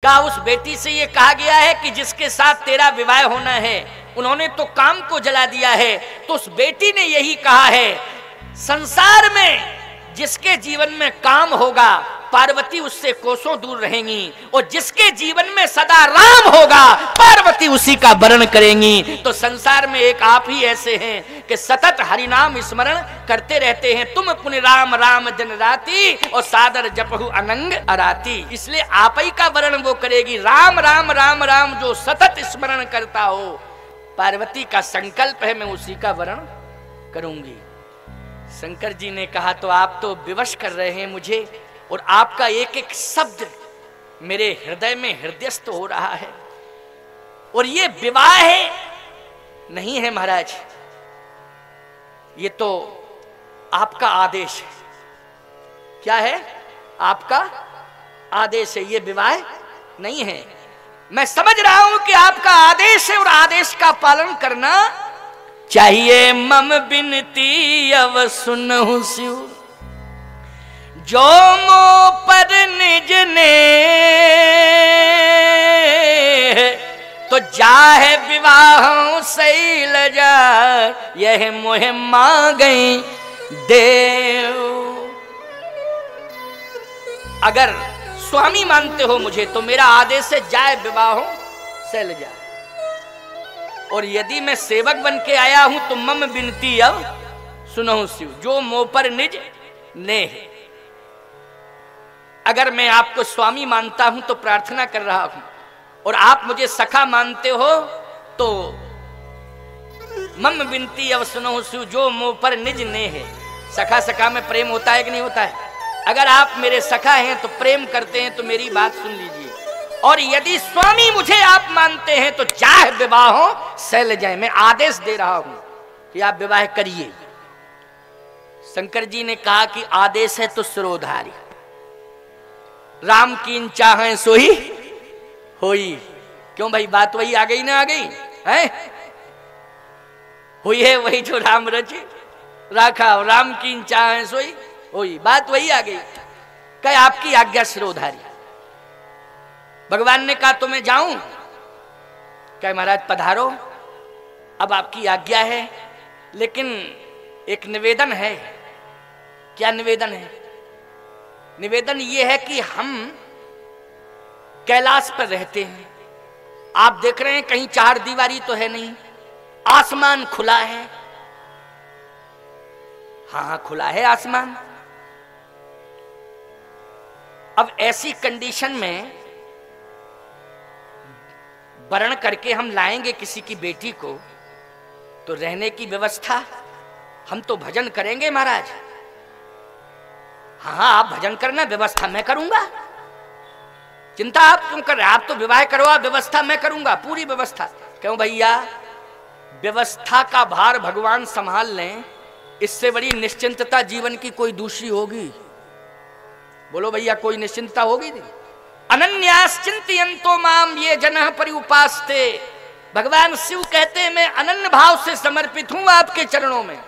क्या उस बेटी से ये कहा गया है कि जिसके साथ तेरा विवाह होना है, उन्होंने तो काम को जला दिया है। तो उस बेटी ने यही कहा है, संसार में जिसके जीवन में काम होगा पार्वती उससे कोसों दूर रहेंगी, और जिसके जीवन में सदा राम होगा पार्वती उसी का वरण करेंगी। तो संसार में एक आप ही ऐसे हैं कि सतत हरिनाम स्मरण करते रहते हैं। तुम पुण्य राम राम दिन राती और सादर जपहु अनंग अराती। इसलिए आप ही का वरण वो करेगी। राम राम राम राम जो सतत स्मरण करता हो, पार्वती का संकल्प है मैं उसी का वरण करूंगी। शंकर जी ने कहा तो आप तो विवश कर रहे हैं मुझे, और आपका एक एक शब्द मेरे हृदय में हृदयस्थ हो रहा है। और ये विवाह है नहीं है महाराज, ये तो आपका आदेश है। क्या है? आपका आदेश है, ये विवाह नहीं है। मैं समझ रहा हूं कि आपका आदेश है और आदेश का पालन करना चाहिए। मम बिनती अव सुनहु शिव जो मो पर निज ने, तो जाहे विवाह शैल जा यह मोह मांगई देव। अगर स्वामी मानते हो मुझे तो मेरा आदेश से जाए विवाह शैल जा, और यदि मैं सेवक बन के आया हूं तो मम बिनती अब सुनो शिव जो मोह पर निज ने। अगर मैं आपको स्वामी मानता हूं तो प्रार्थना कर रहा हूं, और आप मुझे सखा मानते हो तो मम बिनती अब सुनो शिव जो मोह पर निज ने है। सखा सखा में प्रेम होता है कि नहीं होता है? अगर आप मेरे सखा हैं तो प्रेम करते हैं तो मेरी बात सुन लीजिए। और यदि स्वामी मुझे आप मानते हैं तो चाहे विवाह शैल जाए, मैं आदेश दे रहा हूं कि आप विवाह करिए। शंकर जी ने कहा कि आदेश है तो सिरोधारी, राम कीन चाहें सोई होई। क्यों भाई, बात वही आ गई ना? आ गई है, हुई है वही जो राम रचे राखा, राम कीन चाहें सोई होई, बात वही आ गई। क्या आपकी आज्ञा सिरोधारी। भगवान ने कहा तो मैं जाऊं? क्या महाराज पधारो, अब आपकी आज्ञा है, लेकिन एक निवेदन है। क्या निवेदन है? निवेदन यह है कि हम कैलाश पर रहते हैं, आप देख रहे हैं कहीं चार दीवारी तो है नहीं, आसमान खुला है। हाँ खुला है आसमान। अब ऐसी कंडीशन में वरण करके हम लाएंगे किसी की बेटी को, तो रहने की व्यवस्था हम तो भजन करेंगे महाराज। हाँ आप भजन करना, व्यवस्था मैं करूंगा। चिंता आप क्यों कर रहे? आप तो विवाह करो, आप व्यवस्था मैं करूंगा, पूरी व्यवस्था। क्यों भैया, व्यवस्था का भार भगवान संभाल लें, इससे बड़ी निश्चिंतता जीवन की कोई दूसरी होगी? बोलो भैया, कोई निश्चिंतता होगी नहीं? अनन्यास चिंतयन्तो माम ये जनः परिउपास्ते। भगवान शिव कहते हैं मैं अनन्य भाव से समर्पित हूं आपके चरणों में।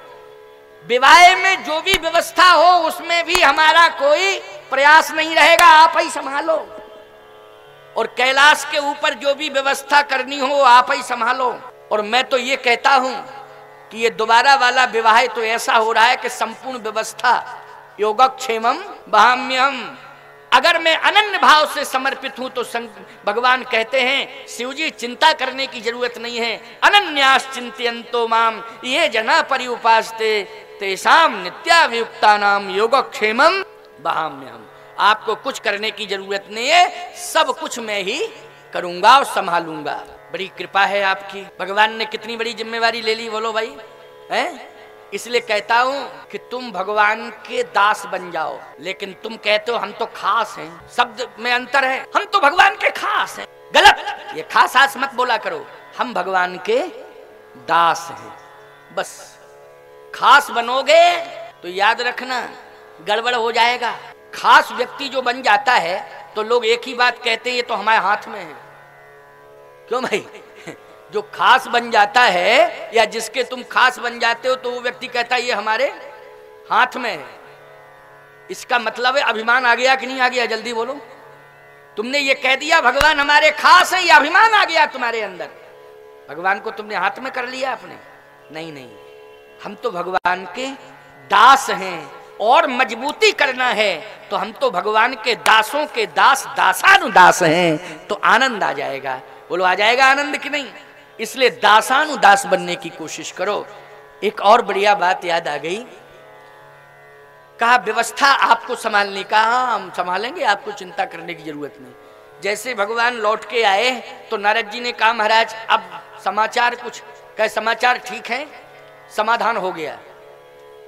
विवाह में जो भी व्यवस्था हो उसमें भी हमारा कोई प्रयास नहीं रहेगा, आप ही संभालो। और कैलाश के ऊपर जो भी व्यवस्था करनी हो आप ही संभालो। और मैं तो ये कहता हूं कि ये दोबारा वाला विवाह तो ऐसा हो रहा है कि संपूर्ण व्यवस्था योगक्षेमम वहाम्यहम। अगर मैं अनन्य भाव से समर्पित हूं तो भगवान कहते हैं शिव जी चिंता करने की जरूरत नहीं है। अनन्यास चिंतयन्तो माम ये जना परिउपास्ते तेषाम नित्याभियुक्तानाम योगक्षेमम वहाम्यहम। आपको कुछ करने की जरूरत नहीं है, सब कुछ मैं ही करूंगा और संभालूंगा। बड़ी कृपा है आपकी। भगवान ने कितनी बड़ी जिम्मेवारी ले ली, बोलो भाई हैं? इसलिए कहता हूं कि तुम भगवान के दास बन जाओ। लेकिन तुम कहते हो हम तो खास हैं, शब्द में अंतर है। हम तो भगवान के खास हैं, गलत। ये खास आस मत बोला करो, हम भगवान के दास हैं। बस खास बनोगे तो याद रखना गड़बड़ हो जाएगा। खास व्यक्ति जो बन जाता है तो लोग एक ही बात कहते हैं ये तो हमारे हाथ में है। क्यों भाई? जो खास बन जाता है या जिसके तुम खास बन जाते हो तो वो व्यक्ति कहता है ये हमारे हाथ में है। इसका मतलब है अभिमान आ गया कि नहीं आ गया? जल्दी बोलो। तुमने ये कह दिया भगवान हमारे खास है, ये अभिमान आ गया तुम्हारे अंदर, भगवान को तुमने हाथ में कर लिया अपने। नहीं नहीं, हम तो भगवान के दास हैं और मजबूती करना है तो हम तो भगवान के दासों के दास दासानुदास हैं, तो आनंद आ जाएगा। बोलो आ जाएगा आनंद कि नहीं? इसलिए दासानुदास बनने की कोशिश करो। एक और बढ़िया बात याद आ गई, कहा व्यवस्था आपको संभालने का, हम संभालेंगे, आपको चिंता करने की जरूरत नहीं। जैसे भगवान लौट के आए तो नारद जी ने कहा महाराज अब समाचार कुछ, कहे समाचार ठीक है, समाधान हो गया।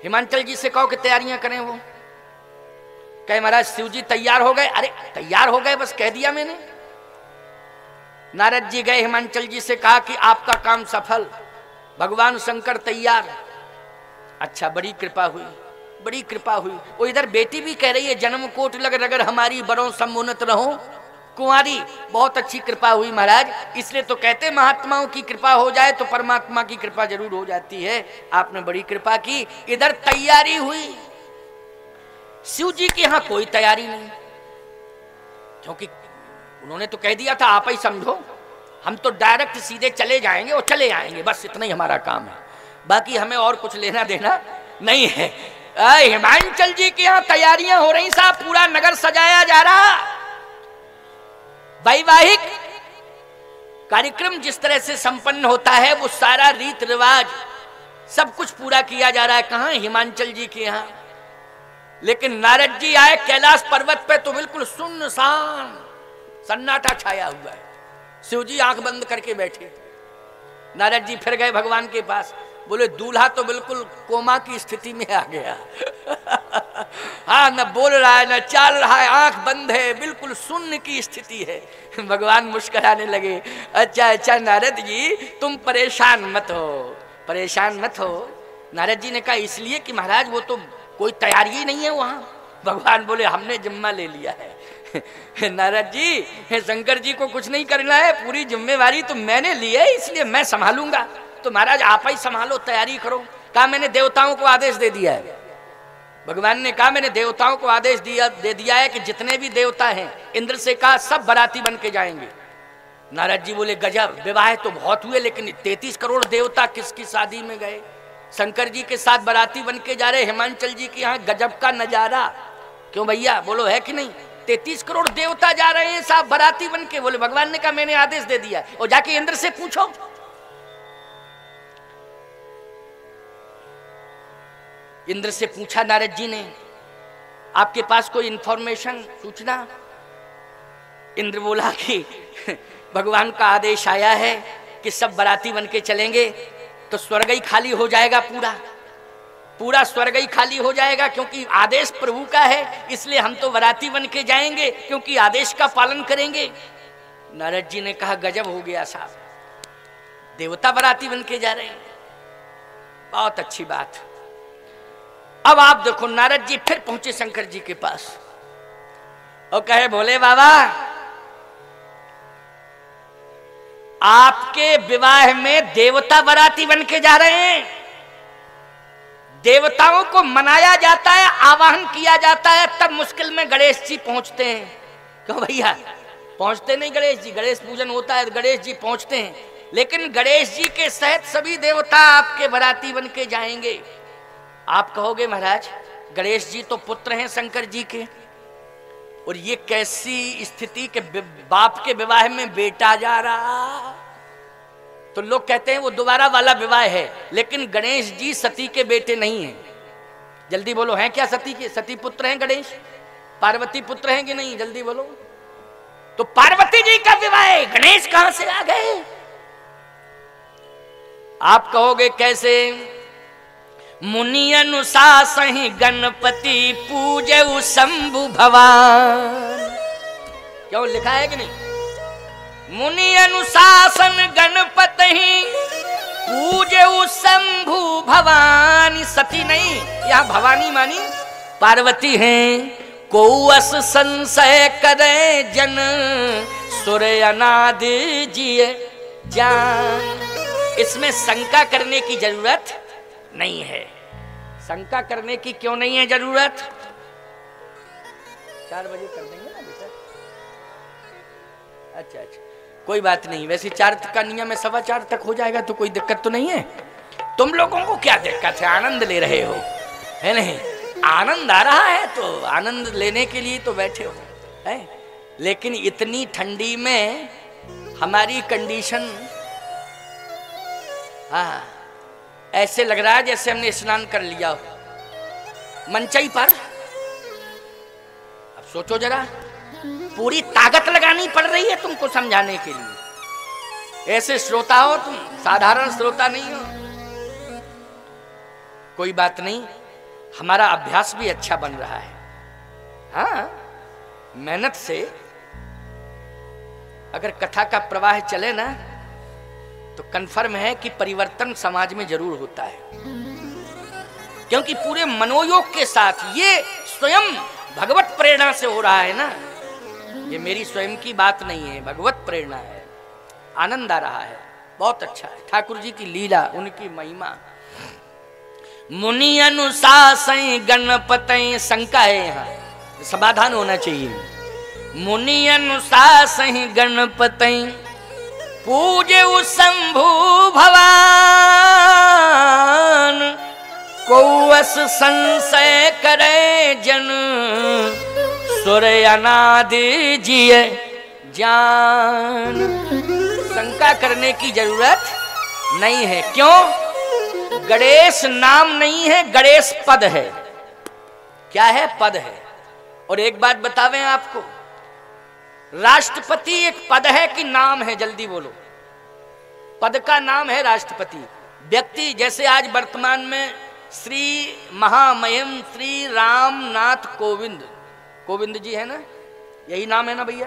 हिमांचल जी से कहो कि तैयारियां करें। वो कहे महाराज शिव जी तैयार हो गए। अरे तैयार हो गए बस कह दिया मैंने। नारद जी गए हिमांचल जी से कहा कि आपका काम सफल, भगवान शंकर तैयार। अच्छा, बड़ी कृपा हुई, बड़ी कृपा हुई। वो इधर बेटी भी कह रही है जन्म कोट लग रगर हमारी बरों समुन्नत रहो कुंवारी। बहुत अच्छी कृपा हुई महाराज, इसलिए तो कहते महात्माओं की कृपा हो जाए तो परमात्मा की कृपा जरूर हो जाती है। आपने बड़ी कृपा की, इधर तैयारी हुई। शिव जी के यहां कोई तैयारी नहीं, क्योंकि उन्होंने तो कह दिया था आप ही समझो, हम तो डायरेक्ट सीधे चले जाएंगे और चले आएंगे, बस इतना ही हमारा काम है, बाकी हमें और कुछ लेना देना नहीं है। हिमांचल जी के यहां तैयारियां हो रही साहब, पूरा नगर सजाया जा रहा। वैवाहिक कार्यक्रम जिस तरह से संपन्न होता है वो सारा रीत रिवाज सब कुछ पूरा किया जा रहा है। कहां? हिमांचल जी के यहां। लेकिन नारद जी आए कैलाश पर्वत पे तो बिल्कुल सुनसान सन्नाटा छाया हुआ है। शिव जी आंख बंद करके बैठे। नारद जी फिर गए भगवान के पास, बोले दूल्हा तो बिल्कुल कोमा की स्थिति में आ गया। हाँ, न बोल रहा है न चल रहा है, आंख बंद है, बिल्कुल सुन्न की स्थिति है। भगवान मुस्कुराने लगे। अच्छा अच्छा नारद जी तुम परेशान मत हो, परेशान मत हो। नारद जी ने कहा इसलिए कि महाराज वो तो कोई तैयारी ही नहीं है वहां। भगवान बोले हमने जिम्मा ले लिया है। नारद जी शंकर जी को कुछ नहीं करना है, पूरी जिम्मेवारी तो मैंने ली है, इसलिए मैं संभालूंगा। तो महाराज आप ही संभालो, तैयारी करो। कहा मैंने देवताओं को आदेश दे दिया है। भगवान ने कहा मैंने देवताओं को आदेश दे दिया है कि जितने भी देवता हैं, इंद्र से कहा सब बाराती बन के जाएंगे। नारद जी बोले गजब, विवाह तो बहुत हुए लेकिन 33 करोड़ देवता किसकी शादी में गए? शंकर जी के साथ बाराती बन के जा रहे हिमांचल जी के यहाँ, गजब का नजारा। क्यों भैया बोलो है कि नहीं? 33 करोड़ देवता जा रहे हैं साहब बाराती बन के। बोले भगवान ने कहा मैंने आदेश दे दिया और जाके इंद्र से पूछो। इंद्र से पूछा नारद जी ने, आपके पास कोई इंफॉर्मेशन, सूचना? इंद्र बोला कि भगवान का आदेश आया है कि सब बाराती बन के चलेंगे तो स्वर्ग ही खाली हो जाएगा, पूरा पूरा स्वर्ग ही खाली हो जाएगा, क्योंकि आदेश प्रभु का है, इसलिए हम तो बाराती बन के जाएंगे क्योंकि आदेश का पालन करेंगे। नारद जी ने कहा गजब हो गया साहब, देवता बाराती बन के जा रहे हैं, बहुत अच्छी बात। अब आप देखो नारद जी फिर पहुंचे शंकर जी के पास और कहे भोले बाबा आपके विवाह में देवता बाराती बन के जा रहे हैं, देवताओं को मनाया जाता है, आवाहन किया जाता है, तब मुश्किल में गणेश जी पहुंचते हैं। क्यों भैया पहुंचते नहीं गणेश जी? गणेश पूजन होता है, गणेश जी पहुंचते हैं, लेकिन गणेश जी के सहित सभी देवता आपके बाराती बन के जाएंगे। आप कहोगे महाराज गणेश जी तो पुत्र हैं शंकर जी के, और ये कैसी स्थिति के बाप के विवाह में बेटा जा रहा? तो लोग कहते हैं वो दोबारा वाला विवाह है, लेकिन गणेश जी सती के बेटे नहीं हैं। जल्दी बोलो हैं क्या सती के? सती पुत्र हैं गणेश? पार्वती पुत्र हैं कि नहीं? जल्दी बोलो। तो पार्वती जी का विवाह है, गणेश कहां से आ गए? आप कहोगे कैसे? मुनि अनुशासन गणपति पूजऊ शंभु भवान। क्यों लिखा है कि नहीं? मुनि अनुशासन गणपति पूजऊ शंभु भवानी। सती नहीं, यहां भवानी मानी पार्वती हैं। को अस संशय करे जन सूर्य अनादि जिए जान। इसमें शंका करने की जरूरत नहीं है। शंका करने की क्यों नहीं है जरूरत? 4 बजे कर देंगे ना बेटा। अच्छा अच्छा, कोई बात नहीं। वैसे 4 का नियम है, 4:15 तक हो जाएगा तो कोई दिक्कत तो नहीं है। तुम लोगों को क्या दिक्कत है, आनंद ले रहे हो, है नहीं? आनंद आ रहा है तो आनंद लेने के लिए तो बैठे हो, है? लेकिन इतनी ठंडी में हमारी कंडीशन, हाँ, ऐसे लग रहा है जैसे हमने स्नान कर लिया हो मंचई पर। अब सोचो जरा, पूरी ताकत लगानी पड़ रही है तुमको समझाने के लिए। ऐसे श्रोता हो तुम, साधारण श्रोता नहीं हो। कोई बात नहीं, हमारा अभ्यास भी अच्छा बन रहा है। हाँ, मेहनत से अगर कथा का प्रवाह चले ना तो कन्फर्म है कि परिवर्तन समाज में जरूर होता है, क्योंकि पूरे मनोयोग के साथ ये स्वयं भगवत प्रेरणा से हो रहा है ना। ये मेरी स्वयं की बात नहीं है, भगवत प्रेरणा है। आनंद आ रहा है, बहुत अच्छा है। ठाकुर जी की लीला, उनकी महिमा। मुनि अनुशासन गणपतय, शंका है यहाँ, समाधान होना चाहिए। मुनि अनुशासन गणपतय, पूजे शंभु भवान, कौवस संशय करे जन, सूर्य अनादि जिय जान। शंका करने की जरूरत नहीं है। क्यों? गणेश नाम नहीं है, गणेश पद है। क्या है? पद है। और एक बात बतावें आपको, राष्ट्रपति एक पद है कि नाम है? जल्दी बोलो। पद का नाम है राष्ट्रपति। व्यक्ति, जैसे आज वर्तमान में श्री महामहिम श्री रामनाथ कोविंद, कोविंद जी है ना, यही नाम है ना भैया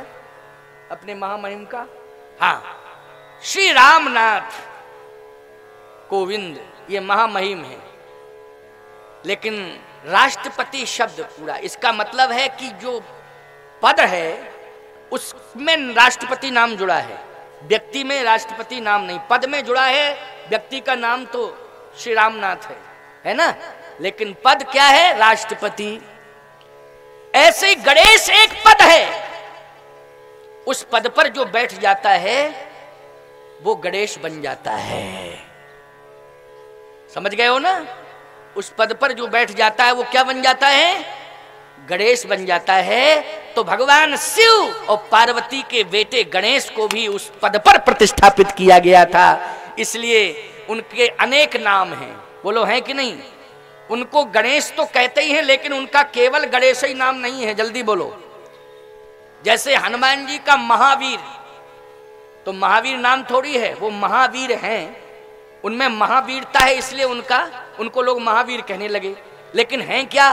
अपने महामहिम का? हाँ, श्री रामनाथ कोविंद, ये महामहिम है। लेकिन राष्ट्रपति शब्द पूरा, इसका मतलब है कि जो पद है उसमें राष्ट्रपति नाम जुड़ा है, व्यक्ति में राष्ट्रपति नाम नहीं। पद में जुड़ा है, व्यक्ति का नाम तो श्री रामनाथ है ना, लेकिन पद क्या है? राष्ट्रपति। ऐसे गणेश एक पद है, उस पद पर जो बैठ जाता है वो गणेश बन जाता है। समझ गए हो ना? उस पद पर जो बैठ जाता है वो क्या बन जाता है? गणेश बन जाता है। तो भगवान शिव और पार्वती के बेटे गणेश को भी उस पद पर प्रतिष्ठापित किया गया था, इसलिए उनके अनेक नाम हैं। बोलो हैं कि नहीं? उनको गणेश तो कहते ही हैं, लेकिन उनका केवल गणेश ही नाम नहीं है। जल्दी बोलो। जैसे हनुमान जी का महावीर, तो महावीर नाम थोड़ी है, वो महावीर हैं, उनमें महावीरता है, इसलिए उनको लोग महावीर कहने लगे। लेकिन हैं क्या?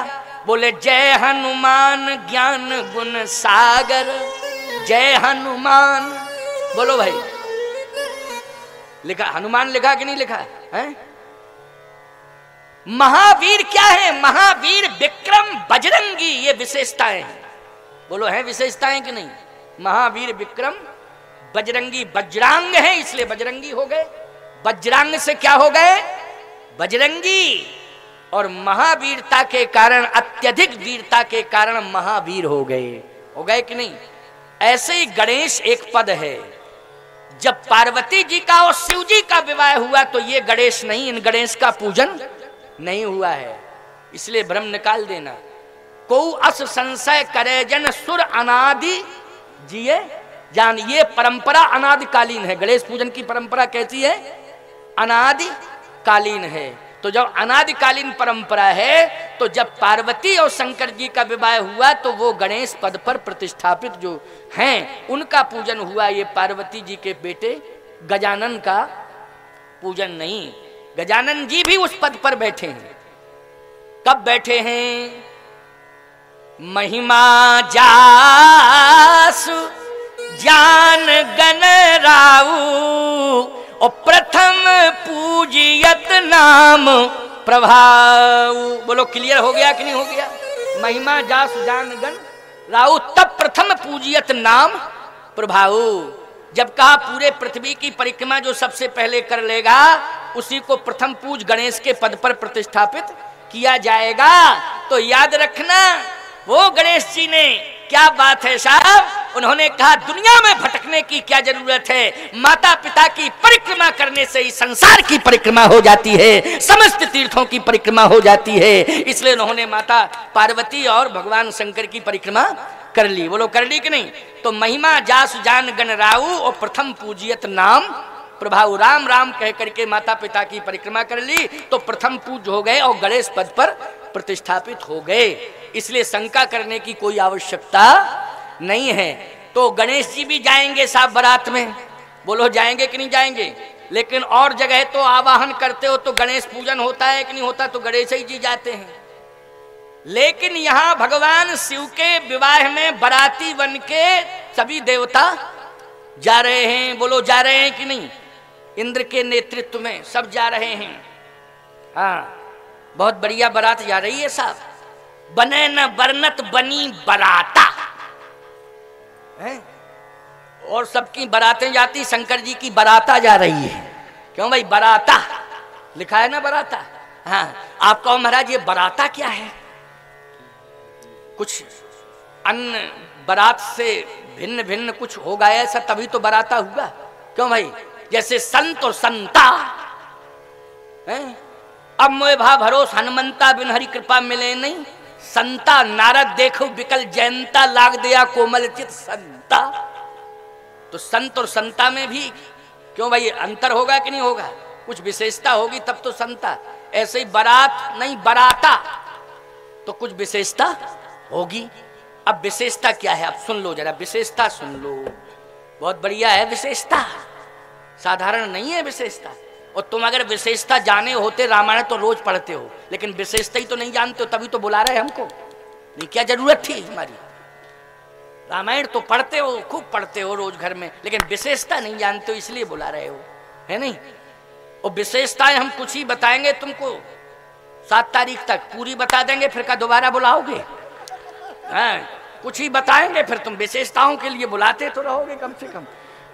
बोले जय हनुमान ज्ञान गुण सागर, जय हनुमान। बोलो भाई, लिखा हनुमान, लिखा कि नहीं लिखा है? महावीर क्या है? महावीर विक्रम बजरंगी, ये विशेषताएं हैं। बोलो हैं विशेषताएं कि नहीं? महावीर विक्रम बजरंगी, वज्रांग है इसलिए बजरंगी हो गए। वज्रांग से क्या हो गए? बजरंगी। और महावीरता के कारण, अत्यधिक वीरता के कारण महावीर हो गए कि नहीं? ऐसे ही गणेश एक पद है। जब पार्वती जी का और शिव जी का विवाह हुआ तो ये गणेश नहीं, इन गणेश का पूजन नहीं हुआ है, इसलिए भ्रम निकाल देना। को अस संशय करे जन, सुर अनादि जिये जान। ये परंपरा अनादिकालीन है। गणेश पूजन की परंपरा कैसी है? अनादिकालीन है। तो जब अनादिकालीन परंपरा है, तो जब पार्वती और शंकर जी का विवाह हुआ तो वो गणेश पद पर प्रतिष्ठापित जो हैं उनका पूजन हुआ। ये पार्वती जी के बेटे गजानन का पूजन नहीं। गजानन जी भी उस पद पर बैठे हैं। कब बैठे हैं? महिमा जासु जान गण राऊ, और प्रथम पूजियत नाम प्रभाव। बोलो क्लियर हो गया कि नहीं हो गया? महिमा जासु जान गण राऊ, तब प्रथम पूजियत नाम प्रभाव। जब कहा पूरे पृथ्वी की परिक्रमा जो सबसे पहले कर लेगा उसी को प्रथम पूज गणेश के पद पर प्रतिष्ठापित किया जाएगा। तो याद रखना, वो गणेश जी ने, क्या बात है साहब, उन्होंने कहा दुनिया में भटकने की क्या जरूरत है, माता पिता की परिक्रमा करने से ही संसार की परिक्रमा हो जाती है, समस्त तीर्थों की परिक्रमा हो जाती है। इसलिए उन्होंने माता पार्वती और भगवान शंकर की परिक्रमा कर ली। बोलो कर ली कि नहीं? तो महिमा जासु जान गण राऊ और प्रथम पूजियत नाम प्रभाव, राम राम कह करके माता पिता की परिक्रमा कर ली तो प्रथम पूज हो गए और गणेश पद पर प्रतिष्ठापित हो गए। इसलिए शंका करने की कोई आवश्यकता नहीं है। तो गणेश जी भी जाएंगे साहब बारात में, बोलो जाएंगे कि नहीं जाएंगे? लेकिन और जगह तो आवाहन करते हो तो गणेश पूजन होता है कि नहीं होता, तो गणेश ही जी जाते हैं। लेकिन यहां भगवान शिव के विवाह में बाराती बन के सभी देवता जा रहे हैं। बोलो जा रहे हैं कि नहीं? इंद्र के नेतृत्व में सब जा रहे हैं। हाँ, बहुत बढ़िया बारात जा रही है साहब। बने न बरनत बनी बराता है? और सबकी बारातें जाती, शंकर जी की बाराता जा रही है। क्यों भाई? बाराता लिखा है ना, बाराता। हाँ, आप कहो महाराज ये बाराता क्या है? कुछ अन्य बारात से भिन्न भिन्न कुछ होगा ऐसा, तभी तो बाराता हुआ। क्यों भाई? जैसे संत और संता है। अब मोए भा भरोस हनुमंता बिन हरि कृपा मिले नहीं, संता नारद देखो विकल जयंता लाग दिया कोमल चित संता। तो संत और संता में भी क्यों भाई अंतर होगा कि नहीं होगा? कुछ विशेषता होगी तब तो संता। ऐसे ही बारात नहीं बाराता, तो कुछ विशेषता होगी। अब विशेषता क्या है? आप सुन लो जरा, विशेषता सुन लो, बहुत बढ़िया है विशेषता, साधारण नहीं है विशेषता। और तुम अगर विशेषता जाने होते, रामायण तो रोज पढ़ते हो, लेकिन विशेषता ही तो नहीं जानते हो, तभी तो बुला रहे हमको। नहीं क्या जरूरत थी हमारी? रामायण तो पढ़ते हो, खूब पढ़ते हो रोज घर में, लेकिन विशेषता नहीं जानते हो, इसलिए बुला रहे हो, है नहीं? और विशेषताएं हम कुछ ही बताएंगे तुमको, 7 तारीख तक पूरी बता देंगे, फिर का दोबारा बुलाओगे? हाँ, कुछ ही बताएंगे, फिर तुम विशेषताओं के लिए बुलाते तो रहोगे, कम से कम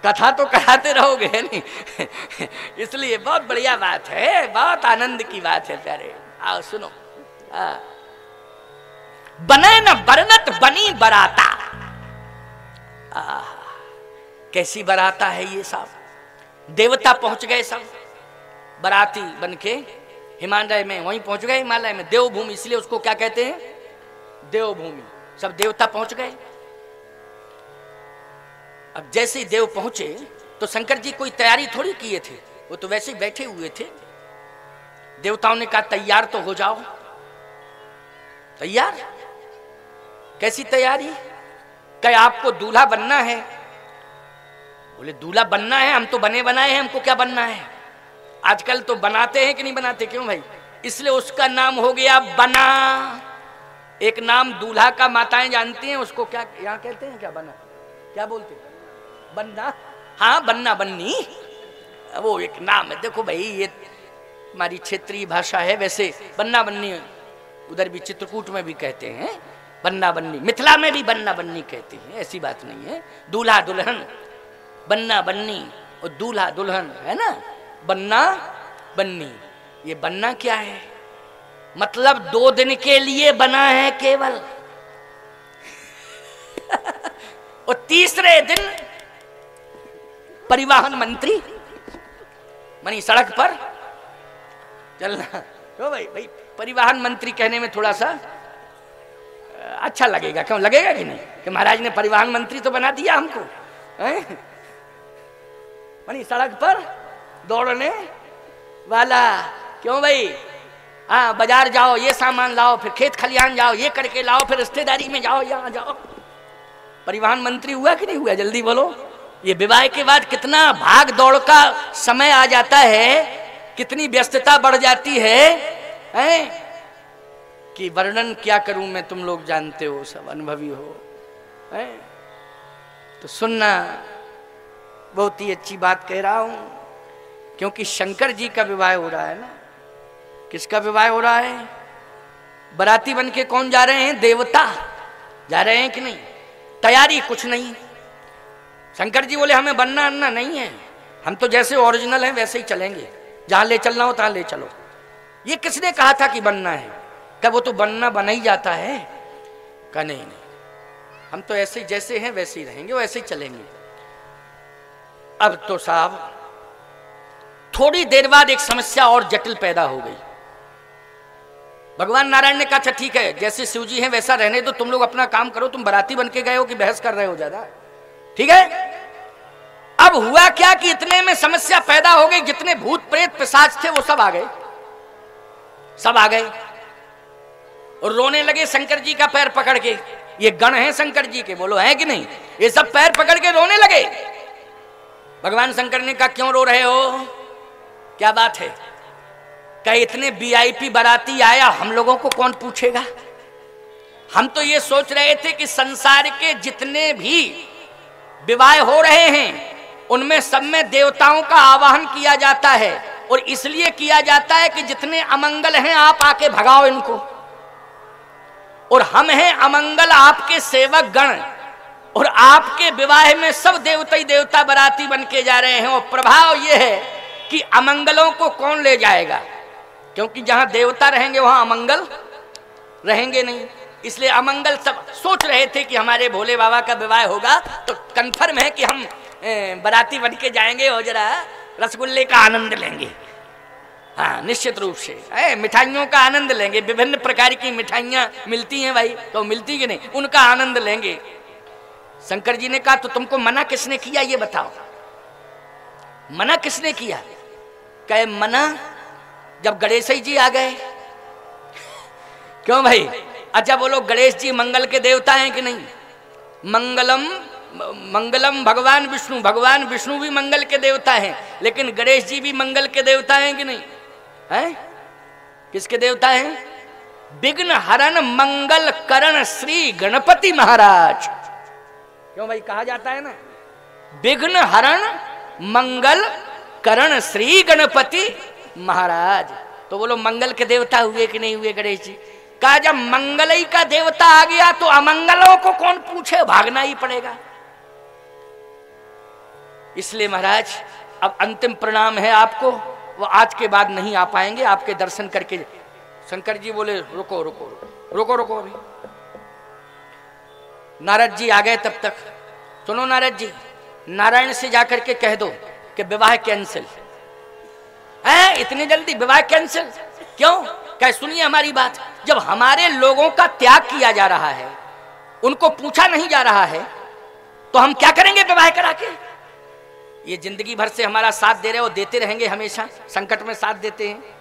कथा तो कराते रहोगे, है नहीं? इसलिए बहुत बढ़िया बात है, बहुत आनंद की बात है प्यारे। आओ सुनो। बने न बरनत बनी बराता। कैसी बराता है ये साहब? देवता पहुंच गए सब बराती बन के हिमालय में, वहीं पहुंच गए हिमालय में, देवभूमि, इसलिए उसको क्या कहते हैं? देवभूमि। सब देवता पहुंच गए। अब जैसे ही देव पहुंचे तो शंकर जी कोई तैयारी थोड़ी किए थे, वो तो वैसे ही बैठे हुए थे। देवताओं ने कहा तैयार तो हो जाओ। तैयार? कैसी तैयारी? क्या आपको दूल्हा बनना है? बोले दूल्हा बनना है, हम तो बने बनाए हैं, हमको क्या बनना है? आजकल तो बनाते हैं कि नहीं बनाते? क्यों भाई? इसलिए उसका नाम हो गया बना। एक नाम दूल्हा का माताएं जानती हैं उसको क्या यहाँ कहते हैं? क्या बना? क्या बोलते हैं? बन्ना। हाँ, बन्ना बन्नी, वो एक नाम है। देखो भाई ये हमारी क्षेत्रीय भाषा है। वैसे बन्ना बन्नी उधर भी चित्रकूट में भी कहते हैं, बन्ना बन्नी, मिथिला में भी बन्ना बन्नी कहते हैं, ऐसी बात नहीं है। दूल्हा दुल्हन, बन्ना बन्नी और दूल्हा दुल्हन, है ना? बन्ना बन्नी। ये बन्ना क्या है? मतलब 2 दिन के लिए बना है केवल। और तीसरे दिन परिवहन मंत्री मनी सड़क पर चलना। तो भाई परिवहन मंत्री कहने में थोड़ा सा अच्छा लगेगा। क्यों लगेगा कि नहीं? कि महाराज ने परिवहन मंत्री तो बना दिया हमको, मनी सड़क पर दौड़ने वाला। क्यों भाई? हाँ, बाजार जाओ, ये सामान लाओ, फिर खेत खलिहान जाओ, ये करके लाओ, फिर रिश्तेदारी में जाओ, यहाँ जाओ। परिवहन मंत्री हुआ कि नहीं हुआ? जल्दी बोलो। ये विवाह के बाद कितना भाग दौड़ का समय आ जाता है, कितनी व्यस्तता बढ़ जाती है कि वर्णन क्या करूं मैं, तुम लोग जानते हो, सब अनुभवी हो, है? तो सुनना, बहुत ही अच्छी बात कह रहा हूं, क्योंकि शंकर जी का विवाह हो रहा है ना। किसका विवाह हो रहा है? बराती बन के कौन जा रहे हैं? देवता जा रहे हैं कि नहीं? तैयारी कुछ नहीं। शंकर जी बोले हमें बनना अन्ना नहीं है, हम तो जैसे ओरिजिनल हैं वैसे ही चलेंगे, जहां ले चलना हो तहां ले चलो। ये किसने कहा था कि बनना है? क्या वो तो बनना बना ही जाता है? का नहीं, हम तो ऐसे जैसे हैं वैसे ही रहेंगे, वैसे ही चलेंगे। अब तो साहब थोड़ी देर बाद एक समस्या और जटिल पैदा हो गई। भगवान नारायण ने कहा अच्छा ठीक है, जैसे शिव जी हैं वैसा रहने दो, तुम लोग अपना काम करो, तुम बाराती बन के गए हो कि बहस कर रहे हो ज्यादा, ठीक है। अब हुआ क्या कि इतने में समस्या पैदा हो गई, जितने भूत प्रेत पिशाच थे वो सब आ गए, सब आ गए और रोने लगे शंकर जी का पैर पकड़ के। ये गण हैं शंकर जी के, बोलो हैं कि नहीं? ये सब पैर पकड़ के रोने लगे। भगवान शंकर ने कहा क्यों रो रहे हो, क्या बात है? क्या इतने वीआईपी बाराती आया, हम लोगों को कौन पूछेगा? हम तो ये सोच रहे थे कि संसार के जितने भी विवाह हो रहे हैं उनमें सब में देवताओं का आवाहन किया जाता है, और इसलिए किया जाता है कि जितने अमंगल हैं आप आके भगाओ इनको, और हम हैं अमंगल आपके सेवक गण, और आपके विवाह में सब देवता ही देवता बाराती बन के जा रहे हैं। और प्रभाव यह है कि अमंगलों को कौन ले जाएगा, क्योंकि जहां देवता रहेंगे वहां अमंगल रहेंगे नहीं, इसलिए अमंगल सब सोच रहे थे कि हमारे भोले बाबा का विवाह होगा तो कन्फर्म है कि हम बाराती बन के जाएंगे और जरा रसगुल्ले का आनंद लेंगे। हाँ निश्चित रूप से मिठाइयों का आनंद लेंगे, विभिन्न प्रकार की मिठाइयां मिलती हैं भाई, तो मिलती कि नहीं, उनका आनंद लेंगे। शंकर जी ने कहा तो तुमको मना किसने किया ये बताओ, मना किसने किया? कहे मना जब गणेश जी आ गए। क्यों भाई? अच्छा बोलो, गणेश जी मंगल के देवता हैं कि नहीं? मंगलम भगवान विष्णु, भगवान विष्णु भी मंगल के देवता हैं, लेकिन गणेश जी भी मंगल के देवता हैं कि नहीं? हैं? किसके देवता हैं? विघ्न हरण मंगल करण श्री गणपति महाराज। क्यों भाई कहा जाता है ना, विघ्न हरण मंगल करण श्री गणपति महाराज। तो बोलो मंगल के देवता हुए कि नहीं हुए गणेश जी? कहा जब मंगल ही का देवता आ गया तो अमंगलों को कौन पूछे, भागना ही पड़ेगा। इसलिए महाराज अब अंतिम प्रणाम है आपको, वो आज के बाद नहीं आ पाएंगे आपके दर्शन करके। शंकर जी बोले रुको रुको रुको रुको अभी। नारद जी आ गए तब तक। सुनो नारद जी, नारायण से जाकर के कह दो कि विवाह कैंसिल है। इतनी जल्दी विवाह कैंसिल क्यों? कह सुनिए हमारी बात, जब हमारे लोगों का त्याग किया जा रहा है, उनको पूछा नहीं जा रहा है, तो हम क्या करेंगे विवाह करा के? ये जिंदगी भर से हमारा साथ दे रहे हो, देते रहेंगे, हमेशा संकट में साथ देते हैं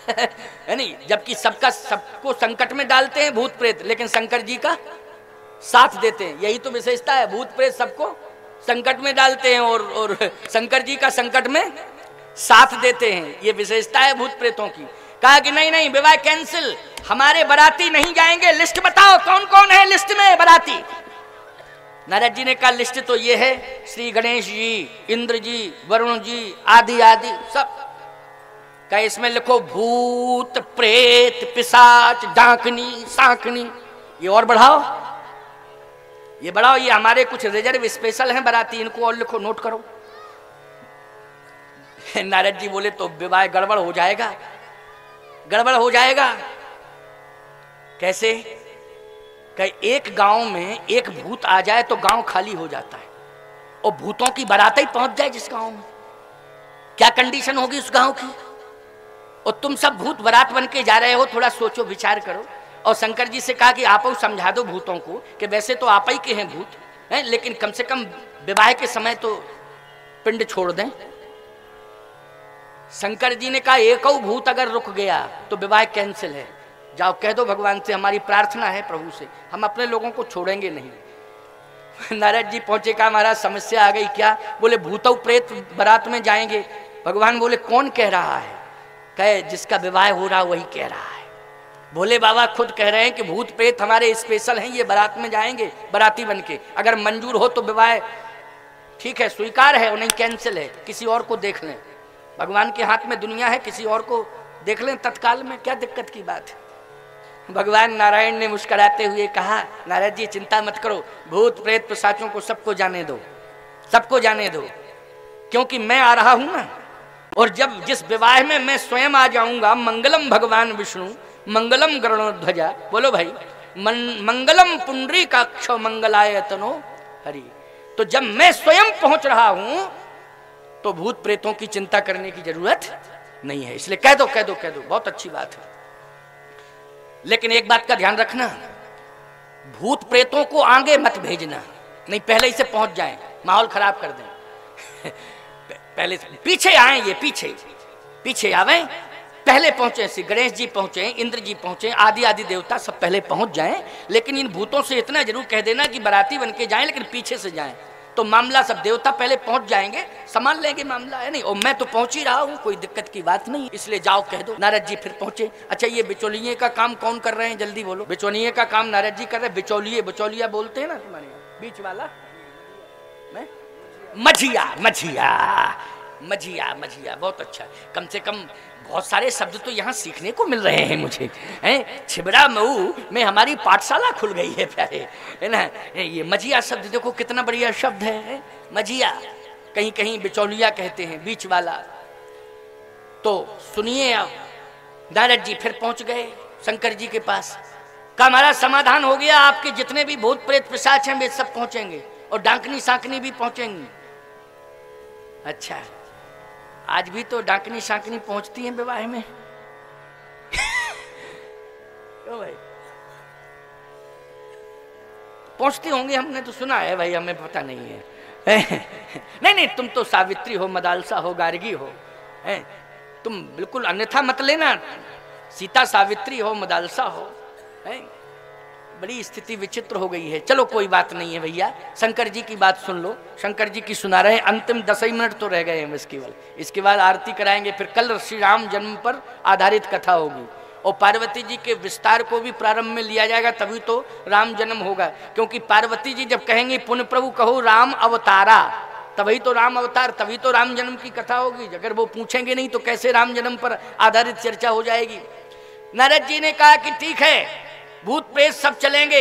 है नहीं? जबकि सबको संकट में डालते हैं भूत प्रेत, लेकिन शंकर जी का साथ देते हैं। यही तो विशेषता है, भूत प्रेत सबको संकट में डालते हैं और शंकर जी का संकट में साथ देते हैं। ये विशेषता है भूत प्रेतों की। कहा कि नहीं नहीं विवाह कैंसिल, हमारे बाराती नहीं जाएंगे। लिस्ट बताओ कौन कौन है लिस्ट में बाराती? नारद जी ने कहा लिस्ट तो ये है, श्री गणेश जी, इंद्र जी, वरुण जी, आदि आदि सब। कहा इसमें लिखो भूत प्रेत पिशाच डाकनी सांकनी, ये और बढ़ाओ, ये बढ़ाओ, ये हमारे कुछ रिजर्व स्पेशल हैं बाराती, इनको और लिखो, नोट करो। नारद जी बोले तो विवाह गड़बड़ हो जाएगा, गड़बड़ हो जाएगा। कैसे? कि एक गांव में एक भूत आ जाए तो गांव खाली हो जाता है, और भूतों की बारात ही पहुंच जाए जिस गांव में, क्या कंडीशन होगी उस गांव की? और तुम सब भूत बारात बन के जा रहे हो, थोड़ा सोचो विचार करो। और शंकर जी से कहा कि आप समझा दो भूतों को कि वैसे तो आप ही के हैं भूत हैं, लेकिन कम से कम विवाह के समय तो पिंड छोड़ दें। शंकर जी ने कहा एक भूत अगर रुक गया तो विवाह कैंसिल है, जाओ कह दो भगवान से हमारी प्रार्थना है प्रभु से, हम अपने लोगों को छोड़ेंगे नहीं। नारद जी पहुंचे, कहा महाराज समस्या आ गई। क्या? बोले भूतों प्रेत बारात में जाएंगे। भगवान बोले कौन कह रहा है? कहे जिसका विवाह हो रहा वही कह रहा है। भोले बाबा खुद कह रहे हैं कि भूत प्रेत हमारे स्पेशल हैं, ये बारात में जाएंगे बाराती बन के, अगर मंजूर हो तो विवाह ठीक है, स्वीकार है, और नहीं कैंसिल है, किसी और को देख लें। भगवान के हाथ में दुनिया है, किसी और को देख लें तत्काल में, क्या दिक्कत की बात है? भगवान नारायण ने मुस्कुराते हुए कहा नारद जी चिंता मत करो, भूत प्रेत पिशाचों को सबको जाने दो, सबको जाने दो, क्योंकि मैं आ रहा हूं ना। और जब जिस विवाह में मैं स्वयं आ जाऊंगा, मंगलम भगवान विष्णु मंगलम गरुड़ध्वजा, बोलो भाई, मंगलम पुंडरी का क्षो मंगलाय तनो हरि। तो जब मैं स्वयं पहुंच रहा हूं तो भूत प्रेतों की चिंता करने की जरूरत नहीं है। इसलिए कह दो कह दो कह दो, बहुत अच्छी बात है। लेकिन एक बात का ध्यान रखना, भूत प्रेतों को आगे मत भेजना, नहीं पहले ही से पहुंच जाएं, माहौल खराब कर दें। पहले से पीछे आए, ये पीछे पीछे आवे, पहले पहुंचे। श्री गणेश जी पहुंचे, इंद्र जी पहुंचे, आदि आदि देवता सब पहले पहुंच जाएं। लेकिन इन भूतों से इतना जरूर कह देना कि बाराती बन के जाएं, लेकिन पीछे से जाएं, तो मामला सब देवता पहले पहुंच जाएंगे, संभाल लेंगे मामला, है नहीं। और मैं तो पहुंच ही रहा हूं, कोई दिक्कत की बात नहीं, इसलिए जाओ कह दो। नारद जी फिर पहुंचे। अच्छा, ये बिचौलिये का काम कौन कर रहे हैं, जल्दी बोलो। बिचौलिये का काम नारद जी कर रहे हैं। बिचौलिये, बिचौलिया बोलते हैं ना तुम्हारे यहाँ, बीच वाला मझिया, मझिया मझिया मझिया, बहुत अच्छा। कम से कम बहुत सारे शब्द तो यहाँ सीखने को मिल रहे हैं मुझे, हैं। छिबड़ा मऊ में हमारी पाठशाला खुल गई है प्यारे, है ना। ये मझिया शब्द देखो कितना बढ़िया शब्द है, मझिया। कहीं कहीं बिचौलिया कहते हैं, बीच वाला। तो सुनिए, अब नारद जी फिर पहुंच गए शंकर जी के पास। का हमारा समाधान हो गया, आपके जितने भी भूत प्रेत पिशाच हैं वे सब पहुंचेंगे, और डांकनी सांकनी भी पहुंचेंगी। अच्छा, आज भी तो डाकनी शाकनी पहुंचती हैं विवाह में। क्यों भाई, पहुंचती होंगी, हमने तो सुना है भाई, हमें पता नहीं है। नहीं नहीं, तुम तो सावित्री हो, मदालसा हो, गार्गी हो, हैं। तुम बिल्कुल अन्यथा मत लेना, सीता सावित्री हो, मदालसा हो, हैं। बड़ी स्थिति विचित्र हो गई है। चलो कोई बात नहीं है भैया, शंकर जी की बात सुन लो। शंकर जी की सुना रहे हैं, अंतिम 10 मिनट तो रह गए हैं बस केवल। इसके बाद आरती कराएंगे, फिर कल श्री राम जन्म पर आधारित कथा होगी, और पार्वती जी के विस्तार को भी प्रारंभ में लिया जाएगा, तभी तो राम जन्म होगा। क्योंकि पार्वती जी जब कहेंगे पुण्य प्रभु कहो राम अवतारा, तभी तो राम अवतार, तभी तो राम जन्म की कथा होगी। अगर वो पूछेंगे नहीं तो कैसे राम जन्म पर आधारित चर्चा हो जाएगी। नारद जी ने कहा कि ठीक है, भूत प्रेत सब चलेंगे,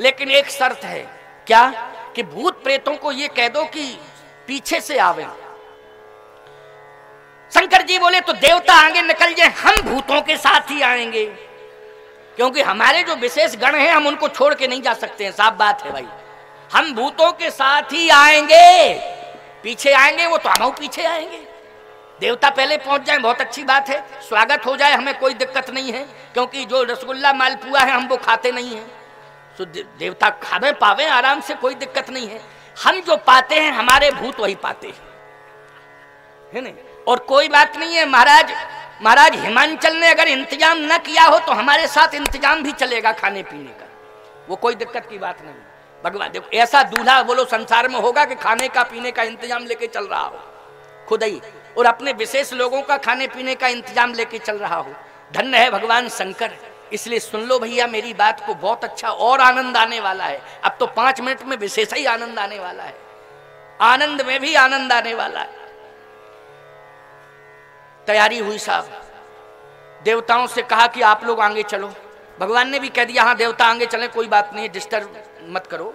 लेकिन एक शर्त है। क्या? कि भूत प्रेतों को ये कह दो कि पीछे से आवे। शंकर जी बोले तो देवता आगे निकल जाए, हम भूतों के साथ ही आएंगे, क्योंकि हमारे जो विशेष गण हैं हम उनको छोड़ के नहीं जा सकते हैं। साफ बात है भाई, हम भूतों के साथ ही आएंगे। पीछे आएंगे वो तो हम पीछे आएंगे। देवता पहले पहुंच जाए, बहुत अच्छी बात है, स्वागत हो जाए, हमें कोई दिक्कत नहीं है। क्योंकि जो रसगुल्ला मालपुआ है हम वो खाते नहीं हैं, तो देवता खावे पावे आराम से, कोई दिक्कत नहीं है। हम जो पाते हैं हमारे भूत वही पाते हैं, है नहीं। और कोई बात नहीं है, महाराज हिमांचल ने अगर इंतजाम न किया हो तो हमारे साथ इंतजाम भी चलेगा खाने पीने का, वो कोई दिक्कत की बात नहीं। भगवान देखो, ऐसा दूल्हा बोलो संसार में होगा कि खाने का पीने का इंतजाम लेके चल रहा हो खुद ही, और अपने विशेष लोगों का खाने पीने का इंतजाम लेके चल रहा हो। धन्य है भगवान शंकर। इसलिए सुन लो भैया मेरी बात को, बहुत अच्छा और आनंद आने वाला है। अब तो 5 मिनट में विशेष ही आनंद आने वाला है, आनंद में भी आनंद आने वाला है। तैयारी हुई साहब, देवताओं से कहा कि आप लोग आगे चलो। भगवान ने भी कह दिया हाँ देवता आगे चले, कोई बात नहीं, डिस्टर्ब मत करो,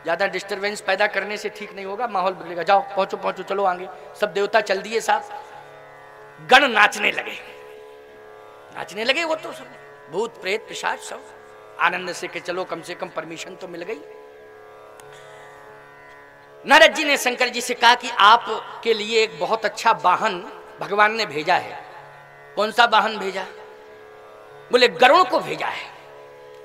ज्यादा डिस्टरबेंस पैदा करने से ठीक नहीं होगा, माहौल बदलेगा। जाओ पहुंचो पहुंचो, चलो आगे। सब देवता चल दिए साहब। गण नाचने लगे, नाचने लगे। वो तो सब भूत प्रेत पिशाच सब आनंद से कि चलो कम से कम परमिशन तो मिल गई। नारद जी ने शंकर जी से कहा कि आपके लिए एक बहुत अच्छा वाहन भगवान ने भेजा है। कौन सा वाहन भेजा? बोले गरुड़ को भेजा है।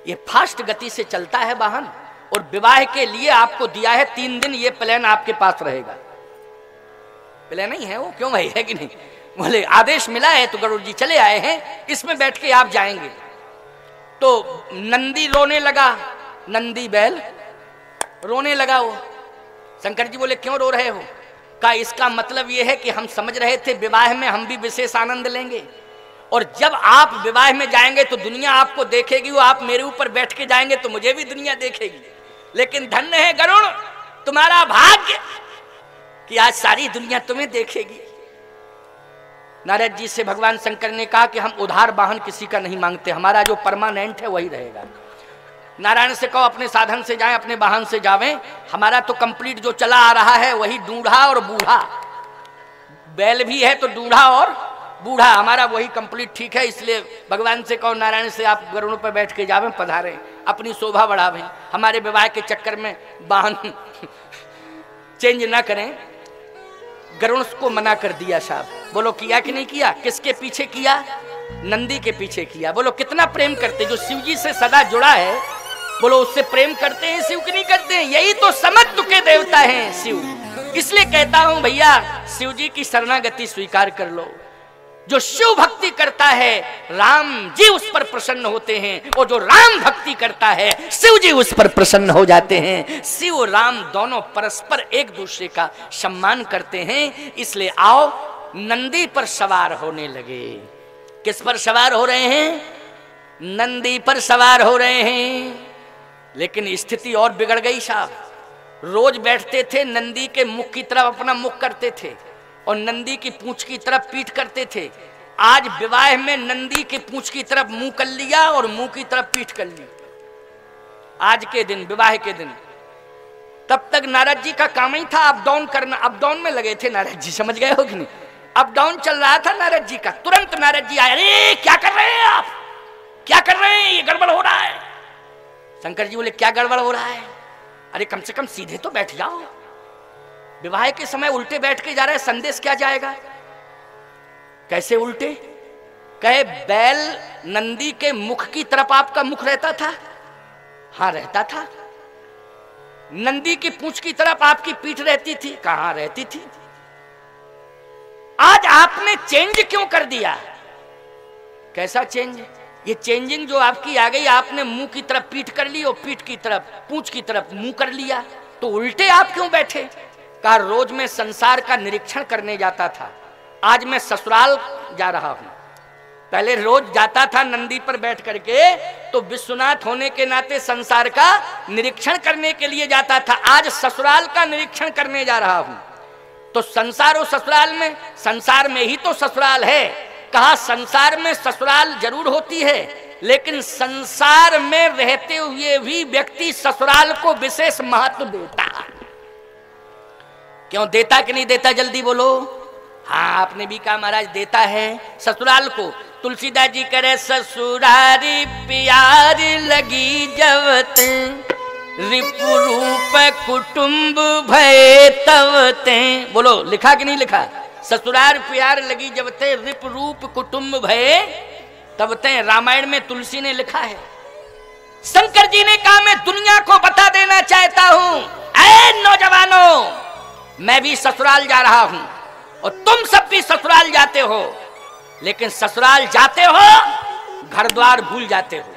ये फास्ट गति से चलता है वाहन, और विवाह के लिए आपको दिया है 3 दिन, ये प्लान आपके पास रहेगा। प्लान नहीं है वो, क्यों भाई, है कि नहीं? बोले आदेश मिला है तो गरुड़ जी चले आए हैं, इसमें बैठ के आप जाएंगे। तो नंदी रोने लगा, नंदी बैल रोने लगा। वो शंकर जी बोले क्यों रो रहे हो? का इसका मतलब ये है कि हम समझ रहे थे विवाह में हम भी विशेष आनंद लेंगे, और जब आप विवाह में जाएंगे तो दुनिया आपको देखेगी, वो आप मेरे ऊपर बैठ के जाएंगे तो मुझे भी दुनिया देखेगी। लेकिन धन्य है गरुड़, तुम्हारा भाग्य कि आज सारी दुनिया तुम्हें देखेगी। नारद जी से भगवान शंकर ने कहा कि हम उधार वाहन किसी का नहीं मांगते, हमारा जो परमानेंट है वही रहेगा। नारायण से कहो अपने साधन से जाएं, अपने वाहन से जावें, हमारा तो कंप्लीट जो चला आ रहा है वही दूढ़ा और बूढ़ा। बैल भी है तो दूढ़ा और बूढ़ा हमारा वही कंप्लीट ठीक है, इसलिए भगवान से कहो नारायण से आप गरुड़ पर बैठ के जावे, पधारे, अपनी शोभा बढ़ावें, हमारे विवाह के चक्कर में वाहन चेंज ना करें। गरुड़ को मना कर दिया साहब। बोलो किया कि नहीं किया? किसके पीछे किया? नंदी के पीछे किया। बोलो कितना प्रेम करते, जो शिव जी से सदा जुड़ा है, बोलो उससे प्रेम करते हैं शिव की नहीं करते हैं? यही तो समत्व के देवता हैं शिव। इसलिए कहता हूं भैया शिव जी की शरणागति स्वीकार कर लो। जो शिव भक्ति करता है राम जी उस पर प्रसन्न होते हैं, और जो राम भक्ति करता है शिव जी उस पर प्रसन्न हो जाते हैं। शिव राम दोनों परस्पर एक दूसरे का सम्मान करते हैं। इसलिए आओ नंदी पर सवार होने लगे। किस पर सवार हो रहे हैं? नंदी पर सवार हो रहे हैं। लेकिन स्थिति और बिगड़ गई साहब। रोज बैठते थे, नंदी के मुख की तरफ अपना मुख करते थे और नंदी की पूंछ की तरफ पीठ करते थे। आज विवाह में नंदी के पूंछ की तरफ मुंह कर लिया और मुंह की तरफ पीठ कर ली। आज के दिन, विवाह के दिन, तब तक नारद जी का काम ही था अप डाउन करना। अप डाउन में लगे थे नारद जी, समझ गए हो कि नहीं? अप डाउन चल रहा था नारद जी का। तुरंत नारद जी आए, अरे क्या कर रहे हैं आप, क्या कर रहे हैं, ये गड़बड़ हो रहा है। शंकर जी बोले क्या गड़बड़ हो रहा है? अरे कम से कम सीधे तो बैठ जाओ, विवाह के समय उल्टे बैठ के जा रहे हैं, संदेश क्या जाएगा? कैसे उल्टे? कहे बैल नंदी के मुख की तरफ आपका मुख रहता था? हाँ रहता था। नंदी की पूंछ की तरफ आपकी पीठ रहती थी? कहां रहती थी। आज आपने चेंज क्यों कर दिया? कैसा चेंज? ये चेंजिंग जो आपकी आ गई, आपने मुंह की तरफ पीठ कर ली और पीठ की तरफ, पूंछ की तरफ मुंह कर लिया, तो उल्टे आप क्यों बैठे? कहा रोज मैं संसार का निरीक्षण करने जाता था, आज मैं ससुराल जा रहा हूं। पहले रोज जाता था नंदी पर बैठ करके, तो विश्वनाथ होने के नाते संसार का निरीक्षण करने के लिए जाता था, आज ससुराल का निरीक्षण करने जा रहा हूं। तो संसार और ससुराल में, संसार में ही तो ससुराल है। कहा संसार में ससुराल जरूर होती है, लेकिन संसार में रहते हुए भी व्यक्ति ससुराल को विशेष महत्व देता। क्यों देता कि नहीं देता? जल्दी बोलो। हाँ आपने भी कहा महाराज देता है ससुराल को। तुलसीदास जी करे ससुरारी प्यार लगी जवते, रिपु रूप कुटुंब भय तवते। बोलो लिखा कि नहीं लिखा? ससुराल प्यार लगी जबते, रिप रूप कुटुंब भय तबते। रामायण में तुलसी ने लिखा है। शंकर जी ने कहा मैं दुनिया को बता देना चाहता हूं, ऐ नौजवानों, मैं भी ससुराल जा रहा हूं और तुम सब भी ससुराल जाते हो, लेकिन ससुराल जाते हो घर द्वार भूल जाते हो।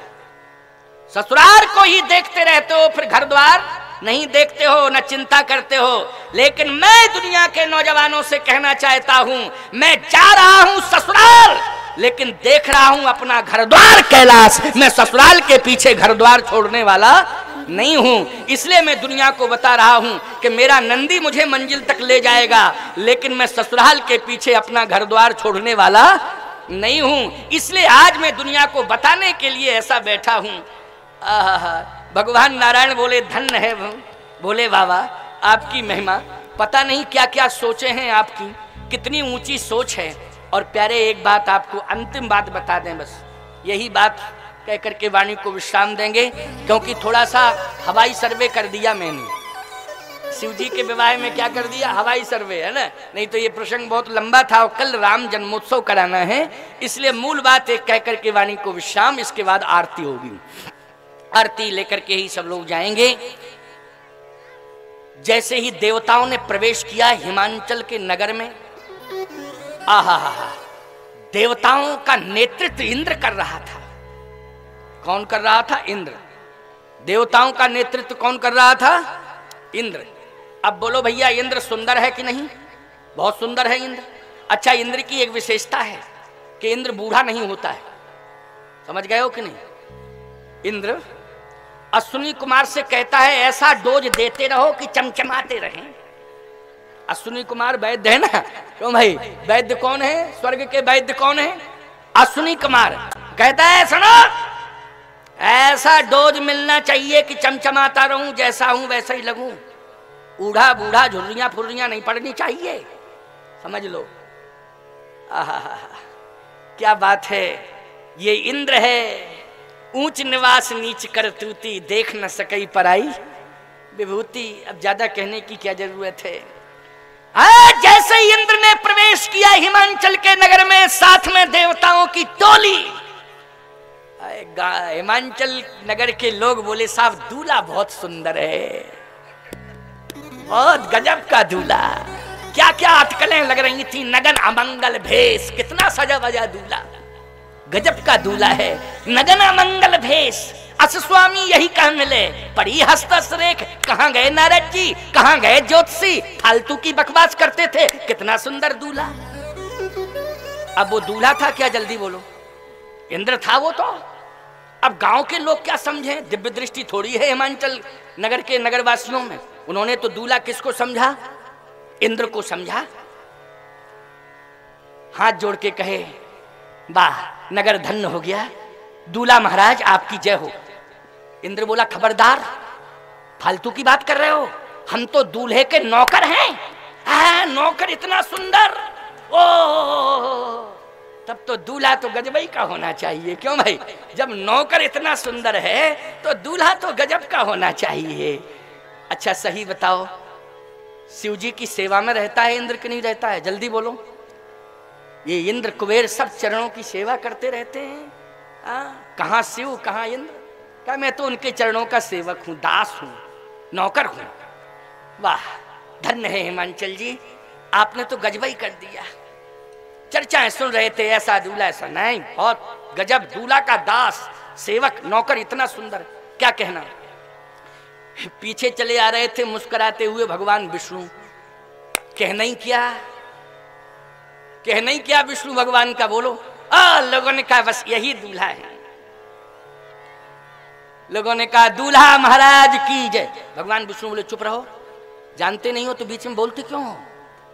ससुराल को ही देखते रहते हो, फिर घर द्वार नहीं देखते हो, न चिंता करते हो। लेकिन मैं दुनिया के नौजवानों से कहना चाहता हूं, मैं जा रहा हूं ससुराल, लेकिन देख रहा हूं अपना घर द्वार कैलाश। मैं ससुराल के पीछे घर द्वार छोड़ने वाला नहीं हूं। इसलिए मैं दुनिया को बता रहा हूं कि मेरा नंदी मुझे मंजिल तक ले जाएगा, लेकिन मैं ससुराल के पीछे अपना घर द्वार छोड़ने वाला नहीं हूं। इसलिए आज मैं दुनिया को बताने के लिए ऐसा बैठा हूं। भगवान नारायण बोले धन्य है बोले बाबा आपकी महिमा, पता नहीं क्या क्या सोचे हैं आपकी, कितनी ऊंची सोच है। और प्यारे एक बात आपको अंतिम बात बता दें, बस यही बात कह करके वाणी को विश्राम देंगे, क्योंकि थोड़ा सा हवाई सर्वे कर दिया मैंने। शिव जी के विवाह में क्या कर दिया? हवाई सर्वे, है ना? नहीं तो ये प्रसंग बहुत लंबा था और कल राम जन्मोत्सव कराना है, इसलिए मूल बात एक कह करके वाणी को विश्राम, इसके बाद आरती होगी। आरती लेकर के ही सब लोग जाएंगे। जैसे ही देवताओं ने प्रवेश किया हिमांचल के नगर में, आहा देवताओं का नेतृत्व इंद्र कर रहा था। कौन कर रहा था? इंद्र। देवताओं का नेतृत्व कौन कर रहा था? इंद्र। अब बोलो भैया इंद्र सुंदर है कि नहीं? बहुत सुंदर है इंद्र। अच्छा, इंद्र की एक विशेषता है कि इंद्र बूढ़ा नहीं होता है, समझ गए हो कि नहीं? इंद्र अश्विनी कुमार से कहता है ऐसा डोज देते रहो कि चमचमाते रहें। अश्विनी कुमार वैद्य है ना? क्यों भाई, वैद्य कौन है? स्वर्ग के वैद्य कौन है? अश्विनी कुमार। कहता है सुनो, ऐसा डोज मिलना चाहिए कि चमचमाता रहूं, जैसा हूं वैसा ही लगूं, बूढ़ा बूढ़ा झुर्रियां फुर्रियां नहीं पड़नी चाहिए, समझ लो। क्या बात है, ये इंद्र है, ऊंच निवास नीच कर तूती, देख न सकई पराई विभूति। अब ज्यादा कहने की क्या जरूरत है। जैसे ही इंद्र ने प्रवेश किया हिमांचल के नगर में, साथ में देवताओं की टोली। हिमांचल नगर के लोग बोले साहब दूल्हा बहुत सुंदर है, बहुत गजब का दूल्हा। क्या क्या अटकलें लग रही थी, नगन अमंगल भेष, कितना सजा बजा दूल्हा, गजब का दूल्हा है, नगन अमंगल भेष। अस स्वामी यही कह मिले, पड़ी हस्तरेख, कहां गए नारद जी, कहां गए ज्योतिषी, फालतू की बकवास करते थे, कितना सुंदर दूल्हा। अब वो दूल्हा था क्या, जल्दी बोलो, इंद्र था वो तो। अब गांव के लोग क्या समझे, दिव्य दृष्टि थोड़ी है हिमांचल नगर के नगरवासियों में। उन्होंने तो दूल्हा किसको समझा, इंद्र को समझा। हाथ जोड़ के कहे वाह नगर धन्य हो गया, दूल्हा महाराज आपकी जय हो। इंद्र बोला खबरदार, फालतू की बात कर रहे हो, हम तो दूल्हे के नौकर हैं। नौकर इतना सुंदर, ओ तब तो दूल्हा तो गजबई का होना चाहिए। क्यों भाई, जब नौकर इतना सुंदर है तो दूल्हा तो गजब का होना चाहिए। अच्छा सही बताओ, शिव जी की सेवा में रहता है इंद्र कि नहीं रहता है, जल्दी बोलो। ये इंद्र कुबेर सब चरणों की सेवा करते रहते हैं। कहाँ शिव कहाँ इंद्र, क्या मैं तो उनके चरणों का सेवक हूँ, दास हूँ, नौकर हूँ। वाह धन्य है हिमांचल जी, आपने तो गजबई कर दिया। चर्चाएं सुन रहे थे, ऐसा दूल्हा ऐसा नहीं, बहुत गजब, दूल्हा का दास सेवक नौकर इतना सुंदर, क्या कहना। पीछे चले आ रहे थे मुस्कुराते हुए भगवान विष्णु, कहना ही क्या विष्णु भगवान का, बोलो। लोगों ने कहा बस यही दूल्हा है, लोगों ने कहा दूल्हा महाराज की जय। भगवान विष्णु बोले चुप रहो, जानते नहीं हो तो बीच में बोलते क्यों हो।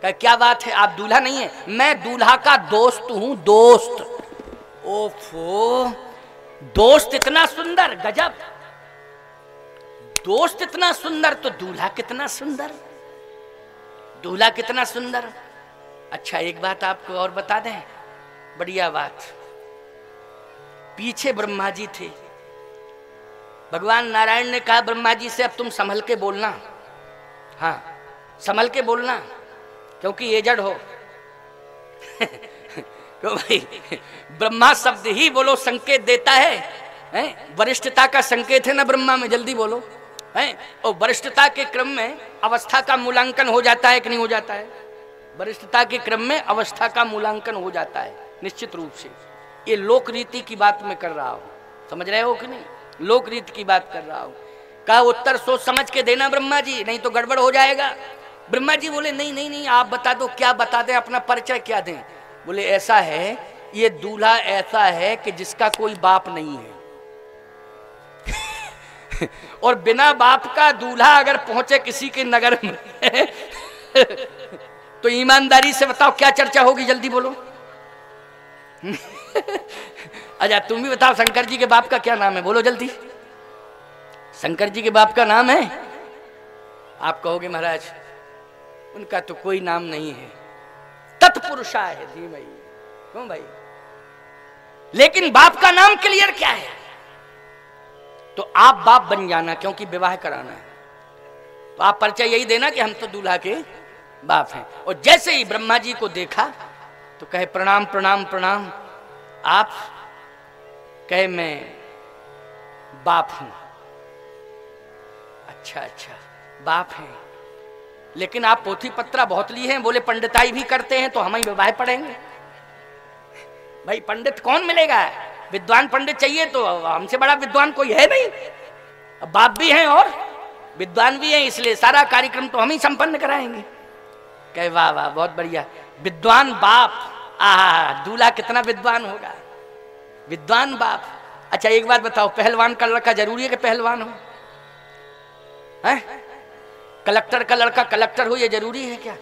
कहा क्या बात है, आप दूल्हा नहीं है, मैं दूल्हा का दोस्त हूं, दोस्त। ओफो, दोस्त इतना सुंदर, गजब, दोस्त इतना सुंदर तो दूल्हा कितना सुंदर, दूल्हा कितना सुंदर। अच्छा एक बात आपको और बता दें, बढ़िया बात। पीछे ब्रह्मा जी थे, भगवान नारायण ने कहा ब्रह्मा जी से अब तुम संभल के बोलना, हाँ संभल के बोलना, क्योंकि एजड हो। तो भाई ब्रह्मा शब्द ही बोलो संकेत देता है, वरिष्ठता का संकेत है ना ब्रह्मा में, जल्दी बोलो है। और वरिष्ठता के क्रम में अवस्था का मूल्यांकन हो जाता है कि नहीं हो जाता है, वरिष्ठता के क्रम में अवस्था का मूल्यांकन हो जाता है निश्चित रूप से। ये लोक रीति की बात मैं कर रहा हूं, समझ रहे हो कि नहीं, लोक रीति की बात कर रहा हूं। कहा उत्तर सोच समझ के देना ब्रह्मा जी, नहीं तो गड़बड़ हो जाएगा। ब्रह्मा जी बोले नहीं नहीं नहीं, आप बता दो, क्या बता दें, अपना परिचय क्या दें। बोले ऐसा है, ये दूल्हा ऐसा है कि जिसका कोई बाप नहीं है। और बिना बाप का दूल्हा अगर पहुंचे किसी के नगर में तो ईमानदारी से बताओ क्या चर्चा होगी, जल्दी बोलो। अच्छा तुम भी बताओ, शंकर जी के बाप का क्या नाम है, बोलो जल्दी। शंकर जी के बाप का नाम है, आप कहोगे महाराज उनका तो कोई नाम नहीं है, तत्पुरुषा है धीमहि। क्यों भाई, लेकिन बाप का नाम क्लियर क्या है, तो आप बाप बन जाना, क्योंकि विवाह कराना है। तो आप परिचय यही देना कि हम तो दूल्हा के बाप हैं। और जैसे ही ब्रह्मा जी को देखा तो कहे प्रणाम प्रणाम प्रणाम। आप कहे मैं बाप हूं। अच्छा अच्छा बाप हैं, लेकिन आप पोथी पत्रा बहुत लिए हैं, बोले पंडिताई भी करते हैं, तो हम ही विवाह पढ़ेंगे। भाई पंडित कौन मिलेगा, विद्वान पंडित चाहिए, तो हमसे बड़ा विद्वान कोई है नहीं। अब बाप भी हैं और विद्वान भी हैं, इसलिए सारा कार्यक्रम तो हम ही संपन्न कराएंगे। कहे वाह वाह बहुत बढ़िया, विद्वान बाप, दूल्हा कितना विद्वान होगा, विद्वान बाप। अच्छा एक बात बताओ, पहलवान का लड़का जरूरी है कि पहलवान हो, है? कलेक्टर का लड़का कलेक्टर हो, ये जरूरी है क्या?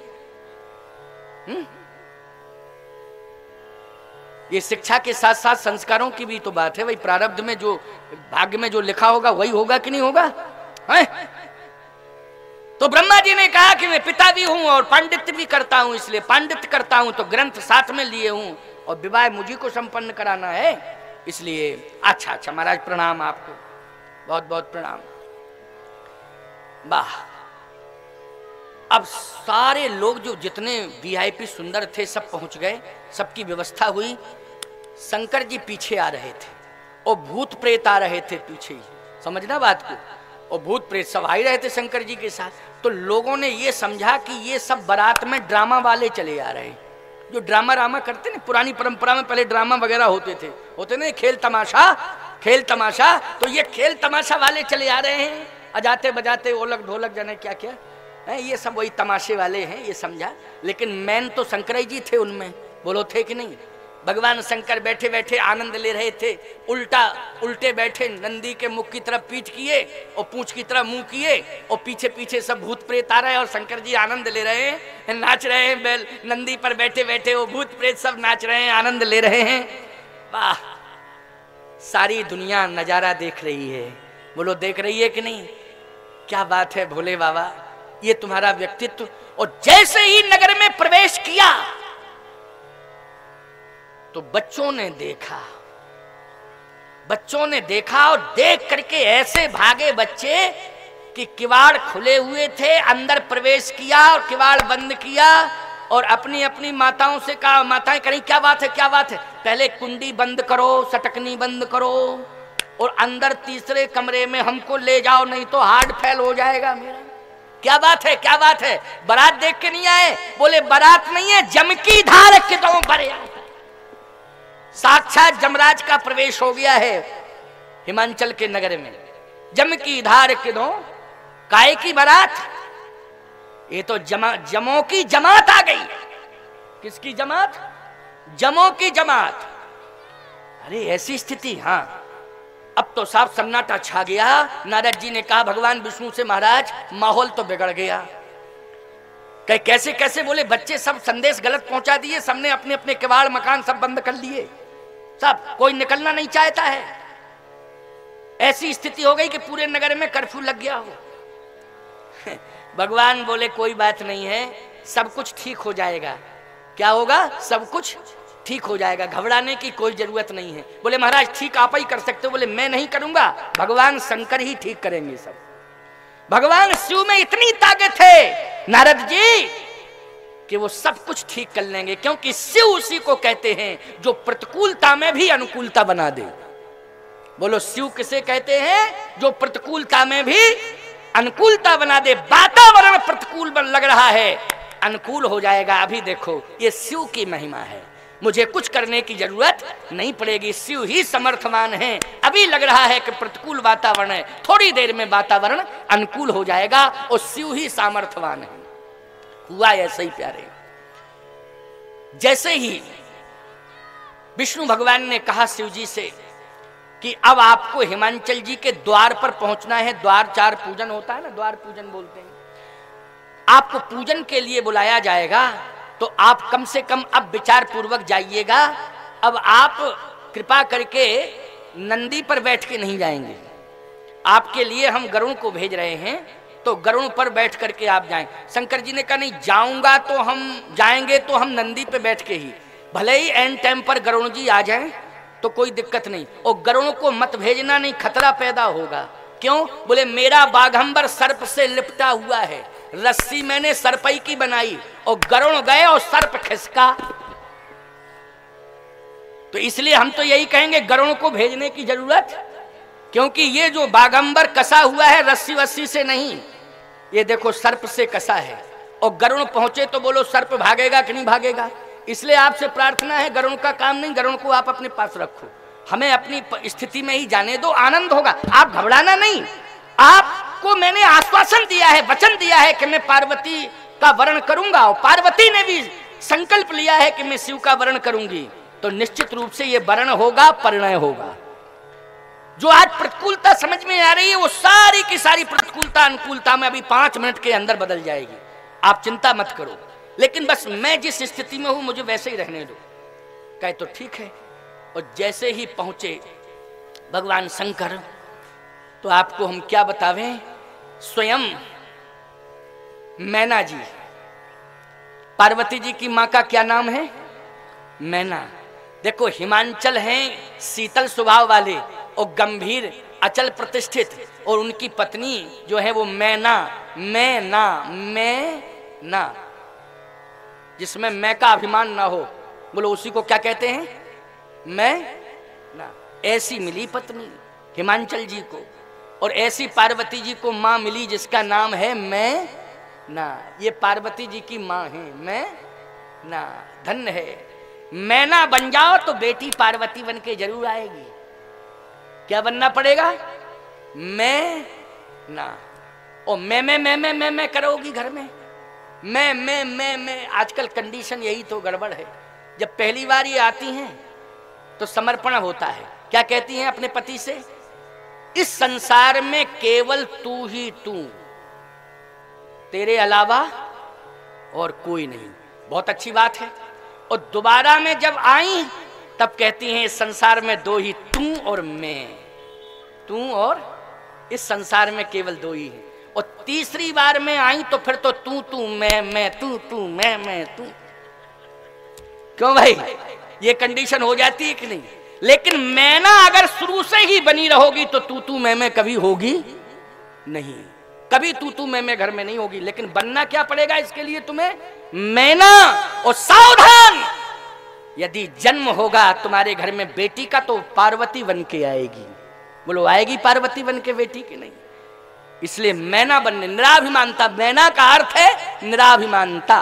ये शिक्षा के साथ साथ संस्कारों की भी तो बात है भाई। प्रारब्ध में जो भाग्य में जो लिखा होगा वही होगा कि नहीं होगा, है? तो ब्रह्मा जी ने कहा कि मैं पिता भी हूं और पंडित भी करता हूं, इसलिए पंडित करता हूं तो ग्रंथ साथ में लिए हूं, और विवाह मुझी को संपन्न कराना है, इसलिए अच्छा महाराज प्रणाम आपको, बहुत बहुत प्रणाम। वाह, अब सारे लोग जो जितने वीआईपी सुंदर थे सब पहुंच गए, सबकी व्यवस्था हुई। शंकर जी पीछे आ रहे थे और भूत प्रेत आ रहे थे पीछे ही, समझना बात को, और भूत प्रेत सब आ ही रहे थे शंकर जी के साथ। तो लोगों ने ये समझा कि ये सब बारात में ड्रामा वाले चले आ रहे हैं, जो ड्रामा रामा करते ना, पुरानी परंपरा में पहले ड्रामा वगैरह होते ना, खेल तमाशा, तो ये खेल तमाशा वाले चले आ रहे हैं, अजाते बजाते ओलक ढोलक जाने क्या क्या है, ये सब वही तमाशे वाले हैं, ये समझा। लेकिन मैन तो शंकर जी थे उनमें, बोलो थे कि नहीं? भगवान शंकर बैठे बैठे आनंद ले रहे थे, उल्टे बैठे, नंदी के मुख की तरफ पीठ किए और पूंछ की तरफ मुंह किए, और पीछे पीछे सब भूत प्रेत आ रहे हैं और शंकर जी आनंद ले रहे हैं, नाच रहे हैं, बैल नंदी पर बैठे बैठे वो भूत प्रेत सब नाच रहे हैं, आनंद ले रहे हैं। वाह, सारी दुनिया नजारा देख रही है, बोलो देख रही है कि नहीं? क्या बात है भोले बाबा, ये तुम्हारा व्यक्तित्व। और जैसे ही नगर में प्रवेश किया तो बच्चों ने देखा और देख करके ऐसे भागे बच्चे कि किवाड़ खुले हुए थे, अंदर प्रवेश किया और किवाड़ बंद किया और अपनी अपनी माताओं से कहा, माताएं कहीं क्या बात है, पहले कुंडी बंद करो, सटकनी बंद करो और अंदर तीसरे कमरे में हमको ले जाओ, नहीं तो हार्ट फेल हो जाएगा मेरा। क्या बात है, बारात देख के नहीं आए? बोले बारात नहीं है, जम की धार किदों भरे आए, साक्षात जमराज का प्रवेश हो गया है हिमांचल के नगर में। जम की धार किदों, काय की बारात, ये तो जमों की जमात आ गई। किसकी जमात? जमों की जमात। अरे ऐसी स्थिति, हाँ, अब तो साफ सन्नाटा छा गया। नारद जी ने कहा भगवान विष्णु से, महाराज माहौल तो बिगड़ गया। कैसे कैसे? बोले बच्चे सब संदेश गलत पहुंचा दिए, सबने अपने अपने किवाड़ मकान सब बंद कर लिए, सब कोई निकलना नहीं चाहता है। ऐसी स्थिति हो गई कि पूरे नगर में कर्फ्यू लग गया हो। भगवान बोले कोई बात नहीं है, सब कुछ ठीक हो जाएगा। क्या होगा? सब कुछ ठीक हो जाएगा, घबराने की कोई जरूरत नहीं है। बोले महाराज ठीक आप ही कर सकते हो। बोले मैं नहीं करूंगा, भगवान शंकर ही ठीक करेंगे सब। भगवान शिव में इतनी ताकत है नारद जी कि वो सब कुछ ठीक कर लेंगे, क्योंकि शिव उसी को कहते हैं जो प्रतिकूलता में भी अनुकूलता बना दे। बोलो शिव किसे कहते हैं? जो प्रतिकूलता में भी अनुकूलता बना दे। वातावरण प्रतिकूल बन लग रहा है, अनुकूल हो जाएगा। अभी देखो ये शिव की महिमा है, मुझे कुछ करने की जरूरत नहीं पड़ेगी, शिव ही समर्थवान है। अभी लग रहा है कि प्रतिकूल वातावरण है, थोड़ी देर में वातावरण अनुकूल हो जाएगा और शिव ही सामर्थ्यवान है। हुआ ऐसे ही प्यारे। जैसे ही विष्णु भगवान ने कहा शिव जी से कि अब आपको हिमांचल जी के द्वार पर पहुंचना है, द्वार चार पूजन होता है ना, द्वार पूजन बोलते हैं, आपको पूजन के लिए बुलाया जाएगा, तो आप कम से कम अब विचार पूर्वक जाइएगा। अब आप कृपा करके नंदी पर बैठ के नहीं जाएंगे, आपके लिए हम गरुड़ को भेज रहे हैं, तो गरुड़ पर बैठ करके आप जाएं। शंकर जी ने कहा नहीं, जाऊंगा तो हम जाएंगे तो हम नंदी पे बैठ के ही, भले ही एंड टाइम पर गरुड़ जी आ जाएं तो कोई दिक्कत नहीं, और गरुड़ को मत भेजना, नहीं खतरा पैदा होगा। क्यों? बोले मेरा बाघंबर सर्प से लिपटा हुआ है, रस्सी मैंने सर्पई की बनाई और गरुड़ गए और सर्प खिसका, तो इसलिए हम तो यही कहेंगे गरुड़ को भेजने की जरूरत, क्योंकि ये जो बाघंबर कसा हुआ है रस्सी वस्सी से नहीं, ये देखो सर्प से कसा है, और गरुड़ पहुंचे तो बोलो सर्प भागेगा कि नहीं भागेगा। इसलिए आपसे प्रार्थना है, गरुड़ का काम नहीं, गरुड़ को आप अपने पास रखो, हमें अपनी स्थिति में ही जाने दो, आनंद होगा, आप घबराना नहीं। आपको मैंने आश्वासन दिया है, वचन दिया है कि मैं पार्वती का वरण करूंगा, और पार्वती ने भी संकल्प लिया है कि मैं शिव का वरण करूंगी, तो निश्चित रूप से ये वरण होगा, परिणय होगा। जो आज प्रतिकूलता समझ में आ रही है, वो सारी की सारी प्रतिकूलता अनुकूलता में अभी 5 मिनट के अंदर बदल जाएगी, आप चिंता मत करो। लेकिन बस मैं जिस स्थिति में हूं मुझे वैसे ही रहने दो। कहे तो ठीक है। और जैसे ही पहुंचे भगवान शंकर, तो आपको हम क्या बतावें, स्वयं मैना जी, पार्वती जी की मां का क्या नाम है? मैना। देखो हिमांचल हैं शीतल स्वभाव वाले और गंभीर अचल प्रतिष्ठित, और उनकी पत्नी जो है वो मैना, मैना, जिसमें मैं का अभिमान ना हो, बोलो उसी को क्या कहते हैं, मैं ना। ऐसी मिली पत्नी हिमांचल जी को, और ऐसी पार्वती जी को मां मिली जिसका नाम है मैं ना। ये पार्वती जी की मां है मैं ना, धन्य है। मैना बन जाओ तो बेटी पार्वती बन के जरूर आएगी। क्या बनना पड़ेगा, मैं ना। और मैं करोगी घर में, मैं। आजकल कंडीशन यही तो गड़बड़ है। जब पहली बार ये आती हैं तो समर्पण होता है। क्या कहती हैं अपने पति से, इस संसार में केवल तू ही तू, तेरे अलावा और कोई नहीं। बहुत अच्छी बात है। और दोबारा में जब आई तब कहती हैं इस संसार में दो ही, तू और मैं, तू और इस संसार में केवल दो ही है। और तीसरी बार में आई तो फिर तो तू मैं, तू मैं तू। क्यों भाई, ये कंडीशन हो जाती है कि नहीं। लेकिन मैना अगर शुरू से ही बनी रहोगी तो तू मैं कभी होगी नहीं, कभी तू मैं घर में नहीं होगी। लेकिन बनना क्या पड़ेगा इसके लिए तुम्हें, मैना। और सावधान, यदि जन्म होगा तुम्हारे घर में बेटी का तो पार्वती बन के आएगी। बोलो आएगी पार्वती बन के बेटी की नहीं। इसलिए मैना बनने, निराभिमानता, मैना का अर्थ है निराभिमानता।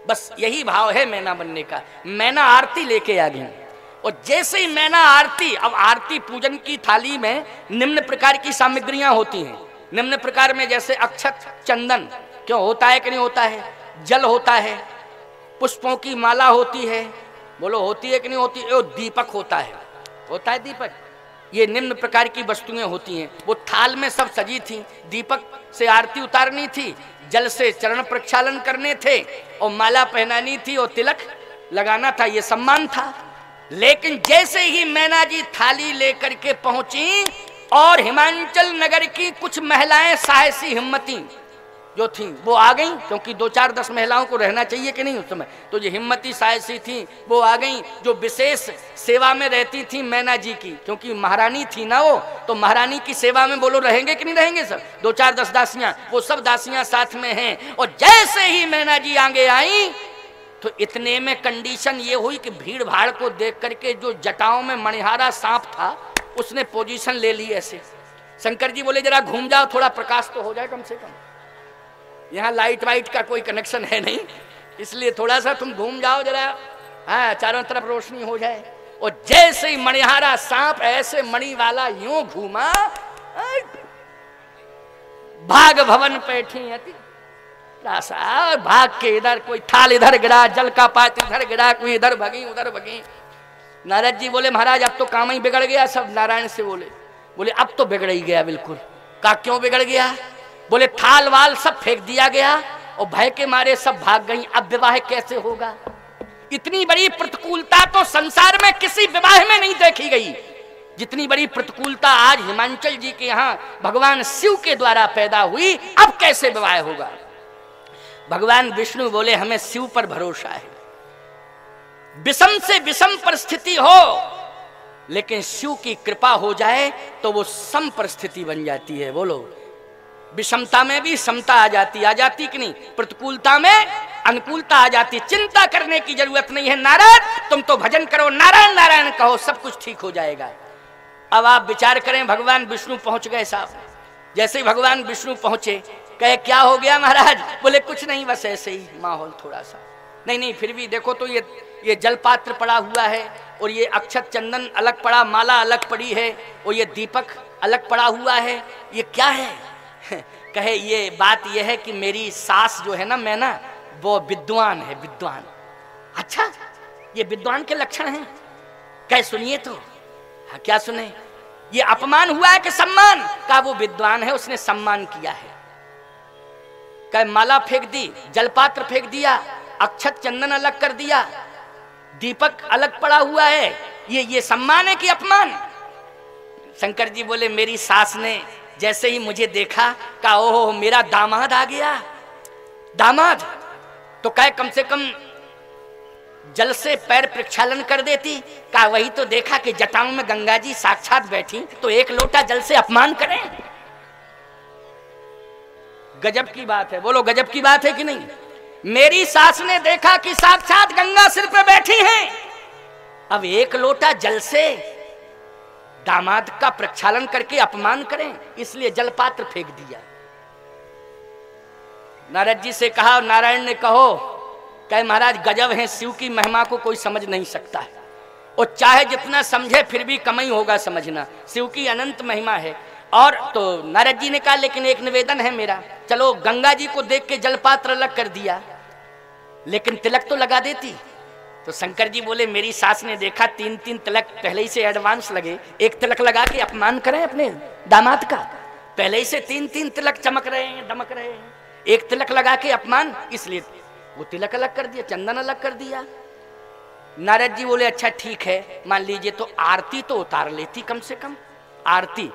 बस यही भाव है मैना बनने का। मैना आरती लेके आ गई, और जैसे ही मैना आरती, अब आरती पूजन की थाली में निम्न प्रकार की सामग्रियां होती हैं। निम्न प्रकार में जैसे अक्षत, चंदन, क्यों होता है कि नहीं होता है, जल होता है, पुष्पों की माला होती है, बोलो होती है कि नहीं होती है, और दीपक होता है दीपक। ये निम्न प्रकार की वस्तुएं होती हैं। वो थाल में सब सजी थी, दीपक से आरती उतारनी थी, जल से चरण प्रक्षालन करने थे, और माला पहनानी थी, और तिलक लगाना था, ये सम्मान था। लेकिन जैसे ही मैना जी थाली लेकर के पहुंची और हिमांचल नगर की कुछ महिलाएं साहसी हिम्मती जो थी वो आ गई, क्योंकि 2-4-10 महिलाओं को रहना चाहिए कि नहीं उस समय, तो जो हिम्मती साहसी थी वो आ गई, जो विशेष सेवा में रहती थी मैना जी की, क्योंकि महारानी थी ना वो, तो महारानी की सेवा में बोलो रहेंगे कि नहीं रहेंगे सब, 2-4-10 दासियां, वो सब दासियां साथ में हैं। और जैसे ही मैना जी आगे आई तो इतने में कंडीशन ये हुई कि भीड़ भाड़ को देख करके जो जटाओं में मणिहारा सांप था उसने पोजीशन ले ली ऐसे। शंकर जी बोले जरा घूम जाओ, थोड़ा प्रकाश तो हो जाए कम से कम, यहाँ लाइट वाइट का कोई कनेक्शन है नहीं, इसलिए थोड़ा सा तुम घूम जाओ जरा, हाँ चारों तरफ रोशनी हो जाए। और जैसे ही मणिहारा सांप ऐसे मणि वाला यूं घूमा, भाग भवन बैठी भाग के इधर, कोई थाल इधर गिरा, जल का पात्र इधर गिरा, कोई इधर भगी उधर भगी। नारद जी बोले महाराज अब तो काम ही बिगड़ गया सब। नारायण से बोले अब तो बिगड़ ही गया बिल्कुल। का क्यों बिगड़ गया, बोले थाल वाल सब फेंक दिया गया और भय के मारे सब भाग गई, अब विवाह कैसे होगा। इतनी बड़ी प्रतिकूलता तो संसार में किसी विवाह में नहीं देखी गई, जितनी बड़ी प्रतिकूलता आज हिमांचल जी के यहाँ भगवान शिव के द्वारा पैदा हुई। अब कैसे विवाह होगा। भगवान विष्णु बोले हमें शिव पर भरोसा है, विषम से विषम परिस्थिति हो लेकिन शिव की कृपा हो जाए तो वो सम परिस्थिति बन जाती है। बोलो विषमता में भी समता आ जाती कि नहीं, प्रतिकूलता में अनुकूलता आ जाती। चिंता करने की जरूरत नहीं है नारद, तुम तो भजन करो, नारायण नारायण कहो, सब कुछ ठीक हो जाएगा। अब आप विचार करें, भगवान विष्णु पहुंच गए साहब। जैसे ही भगवान विष्णु पहुंचे, कहे क्या हो गया महाराज, बोले कुछ नहीं बस ऐसे ही माहौल थोड़ा सा। नहीं फिर भी देखो तो ये जलपात्र पड़ा हुआ है और ये अक्षत चंदन अलग पड़ा, माला अलग पड़ी है और ये दीपक अलग पड़ा हुआ है, ये क्या है। कहे ये बात ये है कि मेरी सास जो है ना, मैं ना वो विद्वान है, विद्वान। अच्छा ये विद्वान के लक्षण हैं, कहे सुनिए तो। हाँ क्या सुने, ये अपमान हुआ है कि सम्मान का, वो विद्वान है उसने सम्मान किया है। कहे माला फेंक दी, जलपात्र फेंक दिया, अक्षत चंदन अलग कर दिया, दीपक अलग पड़ा हुआ है, ये सम्मान है कि अपमान। शंकर जी बोले मेरी सास ने जैसे ही मुझे देखा कहा ओहो मेरा दामाद आ गया। दामाद तो कहे कम से कम जल से पैर प्रक्षालन कर देती। कहा वही तो देखा कि जटाओं में गंगा जी साक्षात बैठी, तो एक लोटा जल से अपमान करें। गजब की बात है, बोलो गजब की बात है कि नहीं। मेरी सास ने देखा कि साक्षात गंगा सिर पे बैठी हैं, अब एक लोटा जल से दामाद का प्रक्षालन करके अपमान करें, इसलिए जलपात्र फेंक दिया। नारद जी से कहा, नारायण ने कहो कहे महाराज गजब है, शिव की महिमा को कोई समझ नहीं सकता है, और चाहे जितना समझे फिर भी कम ही होगा समझना। शिव की अनंत महिमा है। और तो नारद जी ने कहा लेकिन एक निवेदन है मेरा, चलो गंगा जी को देख के जलपात्र अलग कर दिया, लेकिन तिलक तो लगा देती। तो शंकर जी बोले मेरी सास ने देखा 3-3 तिलक पहले ही से एडवांस लगे, एक तिलक लगा के अपमान करें अपने दामाद का। पहले ही से 3-3 तिलक चमक रहे हैं, दमक रहे हैं, एक तिलक लगा के अपमान, इसलिए वो तिलक अलग कर दिया, चंदन अलग कर दिया। नारद जी बोले अच्छा ठीक है मान लीजिए, तो आरती तो उतार लेती कम से कम, आरती।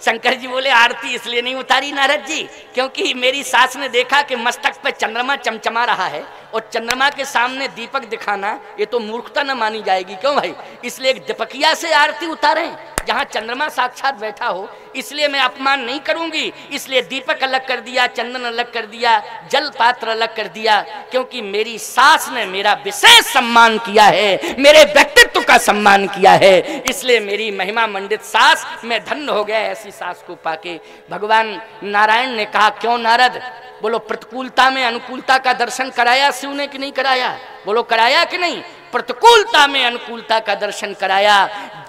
शंकर जी बोले आरती इसलिए नहीं उतारी नारद जी क्योंकि मेरी सास ने देखा कि मस्तक पे चंद्रमा चमचमा रहा है, और चंद्रमा के सामने दीपक दिखाना ये तो मूर्खता न मानी जाएगी, क्यों भाई, इसलिए एक दीपकिया से आरती उतारें जहां चंद्रमा साक्षात बैठा हो, इसलिए मैं अपमान नहीं करूंगी, इसलिए दीपक अलग कर दिया, चंदन अलग कर दिया, जल पात्र अलग कर दिया, क्योंकि मेरी सास ने मेरा विशेष सम्मान किया है, मेरे व्यक्तित्व का सम्मान किया है, इसलिए मेरी महिमा मंडित सास, मैं धन्य हो गया ऐसी सास को पाके। भगवान नारायण ने कहा क्यों नारद, बोलो प्रतिकूलता में अनुकूलता का दर्शन कराया शिव ने कि नहीं कराया, बोलो कराया कि नहीं। प्रतिकूलता में अनुकूलता का दर्शन कराया,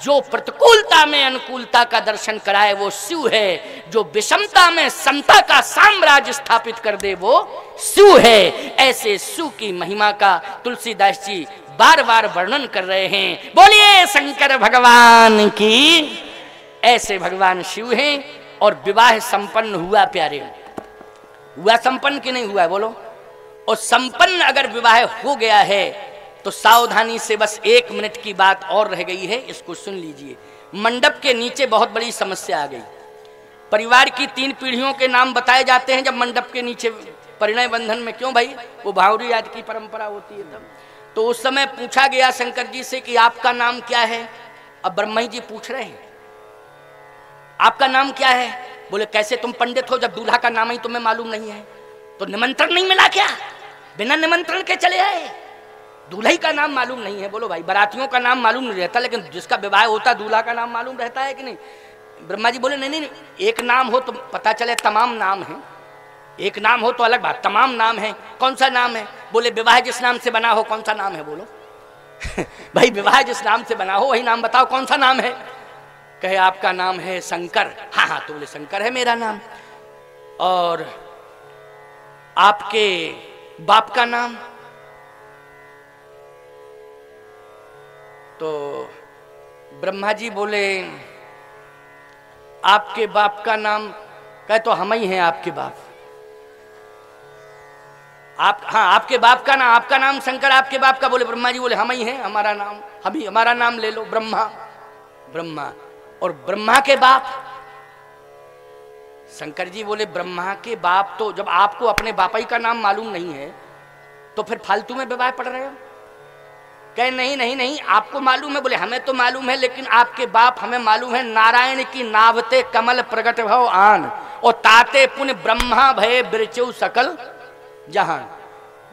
जो प्रतिकूलता में अनुकूलता का दर्शन कराए वो शिव है, जो विषमता में समता का साम्राज्य स्थापित कर दे वो शिव है। ऐसे शिव की महिमा का तुलसीदास जी बार बार वर्णन कर रहे हैं। बोलिए शंकर भगवान की। ऐसे भगवान शिव हैं और विवाह संपन्न हुआ प्यारे, हुआ संपन्न कि नहीं हुआ है बोलो। और संपन्न अगर विवाह हो गया है तो सावधानी से बस 1 मिनट की बात और रह गई है, इसको सुन लीजिए। मंडप के नीचे बहुत बड़ी समस्या आ गई। परिवार की 3 पीढ़ियों के नाम बताए जाते हैं जब मंडप के नीचे परिणय बंधन में, क्यों भाई, वो भावरी आज की परंपरा होती है तब। तो उस समय पूछा गया शंकर जी से कि आपका नाम क्या है। अब ब्रह्मा जी पूछ रहे हैं आपका नाम क्या है। बोले कैसे तुम पंडित हो, जब दूल्हा का नाम ही तुम्हें मालूम नहीं है, तो निमंत्रण नहीं मिला क्या, बिना निमंत्रण के चले आए, दूल्हे का नाम मालूम नहीं है। बोलो भाई बारातियों का नाम मालूम नहीं रहता, लेकिन जिसका विवाह होता है दूल्हा का नाम मालूम रहता है कि नहीं। ब्रह्मा जी बोले नहीं नहीं, एक नाम हो तो पता चले तमाम नाम है, एक नाम हो तो अलग बात, तमाम नाम है, कौन सा नाम है। बोले विवाह जिस नाम से बना हो कौन सा नाम है बोलो। भाई विवाह जिस नाम से बना हो वही नाम बताओ, कौन सा नाम है। कहे आपका नाम है शंकर। हाँ हाँ, तो बोले शंकर है मेरा नाम। और आपके बाप का नाम, तो ब्रह्मा जी बोले आपके बाप का नाम, कहे तो हम ही हैं आपके बाप। आप, हाँ आपके बाप का नाम, आपका नाम शंकर, आपके बाप का। बोले ब्रह्मा जी बोले हम ही हैं, हमारा नाम, हम ही, हमारा नाम ले लो ब्रह्मा। ब्रह्मा और ब्रह्मा के बाप, शंकर जी बोले ब्रह्मा के बाप, तो जब आपको अपने बापाई का नाम मालूम नहीं है तो फिर फालतू में विवाह पढ़ रहे हो। कहे नहीं नहीं नहीं, आपको मालूम है। बोले हमें तो मालूम है, लेकिन आपके बाप हमें मालूम है। नारायण की नावते कमल प्रगट भव आन, और ताते पुण्य ब्रह्मा भय बिरचौ सकल जहान।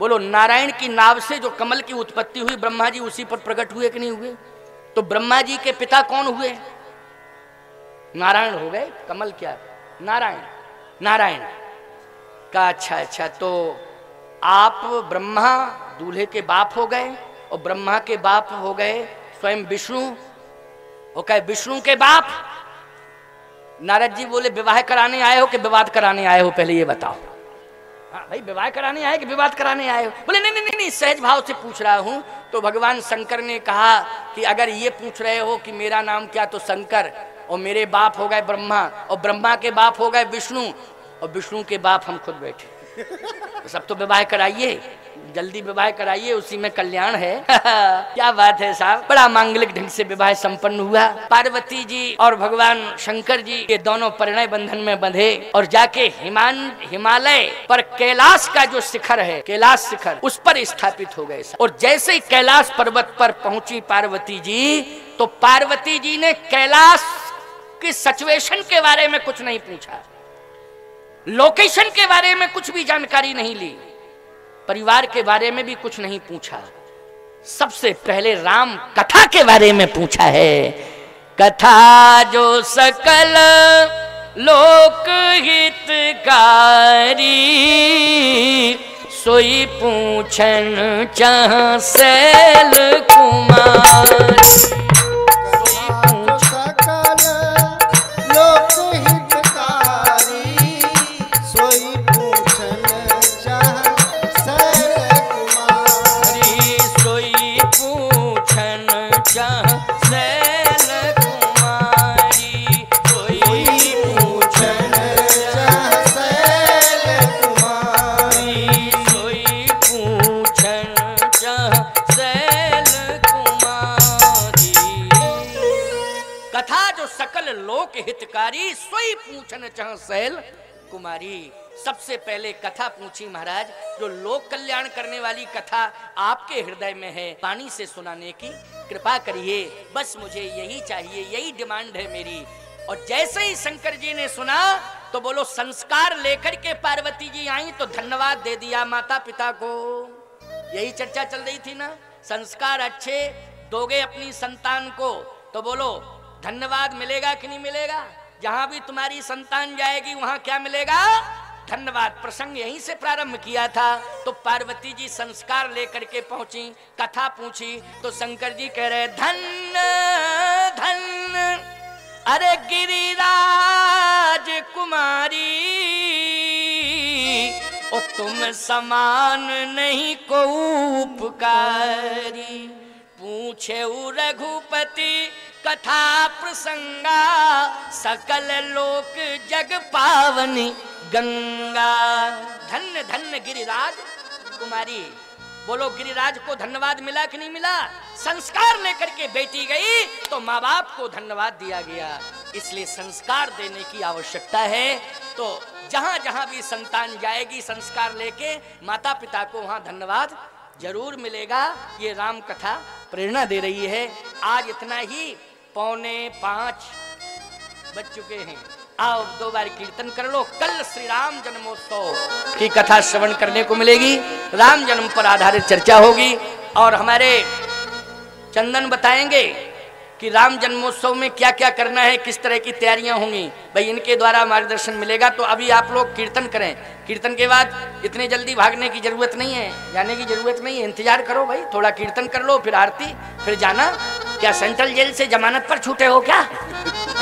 बोलो नारायण की नाव से जो कमल की उत्पत्ति हुई, ब्रह्मा जी उसी पर प्रकट हुए कि नहीं हुए। तो ब्रह्मा जी के पिता कौन हुए, नारायण हो गए। कमल क्या, नारायण, नारायण का। अच्छा अच्छा, तो आप ब्रह्मा दूल्हे के बाप हो गए, और ब्रह्मा के बाप हो गए स्वयं विष्णु, वो कहे विष्णु के बाप। नारद जी बोले विवाह कराने आए हो कि विवाद कराने आए हो, पहले ये बताओ। हाँ भाई विवाह कराने आए कि विवाद कराने आए हो। बोले नहीं नहीं नहीं, सहज भाव से पूछ रहा हूं। तो भगवान शंकर ने कहा कि अगर ये पूछ रहे हो कि मेरा नाम क्या, तो शंकर, और मेरे बाप हो गए ब्रह्मा, और ब्रह्मा के बाप हो गए विष्णु, और विष्णु के बाप हम खुद बैठे। तो सब तो विवाह कराइए, जल्दी विवाह कराइए, उसी में कल्याण है। क्या बात है साहब, बड़ा मांगलिक ढंग से विवाह संपन्न हुआ। पार्वती जी और भगवान शंकर जी ये दोनों परिणय बंधन में बंधे और जाके हिमालय पर कैलाश का जो शिखर है, कैलाश शिखर, उस पर स्थापित हो गए। और जैसे ही कैलाश पर्वत पर पहुंची पार्वती जी, तो पार्वती जी ने कैलाश की सिचुएशन के बारे में कुछ नहीं पूछा, लोकेशन के बारे में कुछ भी जानकारी नहीं ली, परिवार के बारे में भी कुछ नहीं पूछा। सबसे पहले राम कथा के बारे में पूछा है। कथा जो सकल लोक हितकारी, सोई पूछन चाह सैल कुमार। हितकारी सोई पूछन चाह सैल कुमारी। सबसे पहले कथा पूछी महाराज, जो लोक कल्याण करने वाली कथा आपके हृदय में है, पानी से सुनाने की कृपा करिए। बस मुझे यही चाहिए, यही डिमांड है मेरी। और जैसे ही शंकर जी ने सुना तो बोलो संस्कार लेकर के पार्वती जी आई तो धन्यवाद दे दिया माता पिता को। यही चर्चा चल रही थी ना, संस्कार अच्छे दोगे अपनी संतान को तो बोलो धन्यवाद मिलेगा कि नहीं मिलेगा। जहां भी तुम्हारी संतान जाएगी वहां क्या मिलेगा, धन्यवाद। प्रसंग यहीं से प्रारंभ किया था। तो पार्वती जी संस्कार लेकर के पहुंची, कथा पूछी तो शंकर जी कह रहे धन्य धन्य अरे गिरिराज कुमारी, ओ तुम समान नहीं को उपकारी। पूछे रघुपति कथा प्रसंगा, सकल लोक जग पावनी गंगा। धन्य धन्य गिरिराज कुमारी। बोलो गिरिराज को धन्यवाद मिला कि नहीं मिला। संस्कार लेकर के बेटी गई तो माँ बाप को धन्यवाद दिया गया, इसलिए संस्कार देने की आवश्यकता है। तो जहां जहां भी संतान जाएगी संस्कार लेके माता पिता को वहां धन्यवाद जरूर मिलेगा। ये राम कथा प्रेरणा दे रही है। आज इतना ही, 4:45 बज चुके हैं। आओ 2 बार कीर्तन कर लो। कल श्री राम जन्मोत्सव की कथा श्रवण करने को मिलेगी, राम जन्म पर आधारित चर्चा होगी और हमारे चंदन बताएंगे कि राम जन्मोत्सव में क्या क्या करना है, किस तरह की तैयारियां होंगी। भाई इनके द्वारा मार्गदर्शन मिलेगा। तो अभी आप लोग कीर्तन करें, कीर्तन के बाद इतने जल्दी भागने की जरूरत नहीं है, जाने की जरूरत नहीं है, इंतजार करो भाई, थोड़ा कीर्तन कर लो, फिर आरती, फिर जाना। क्या सेंट्रल जेल से जमानत पर छूटे हो क्या?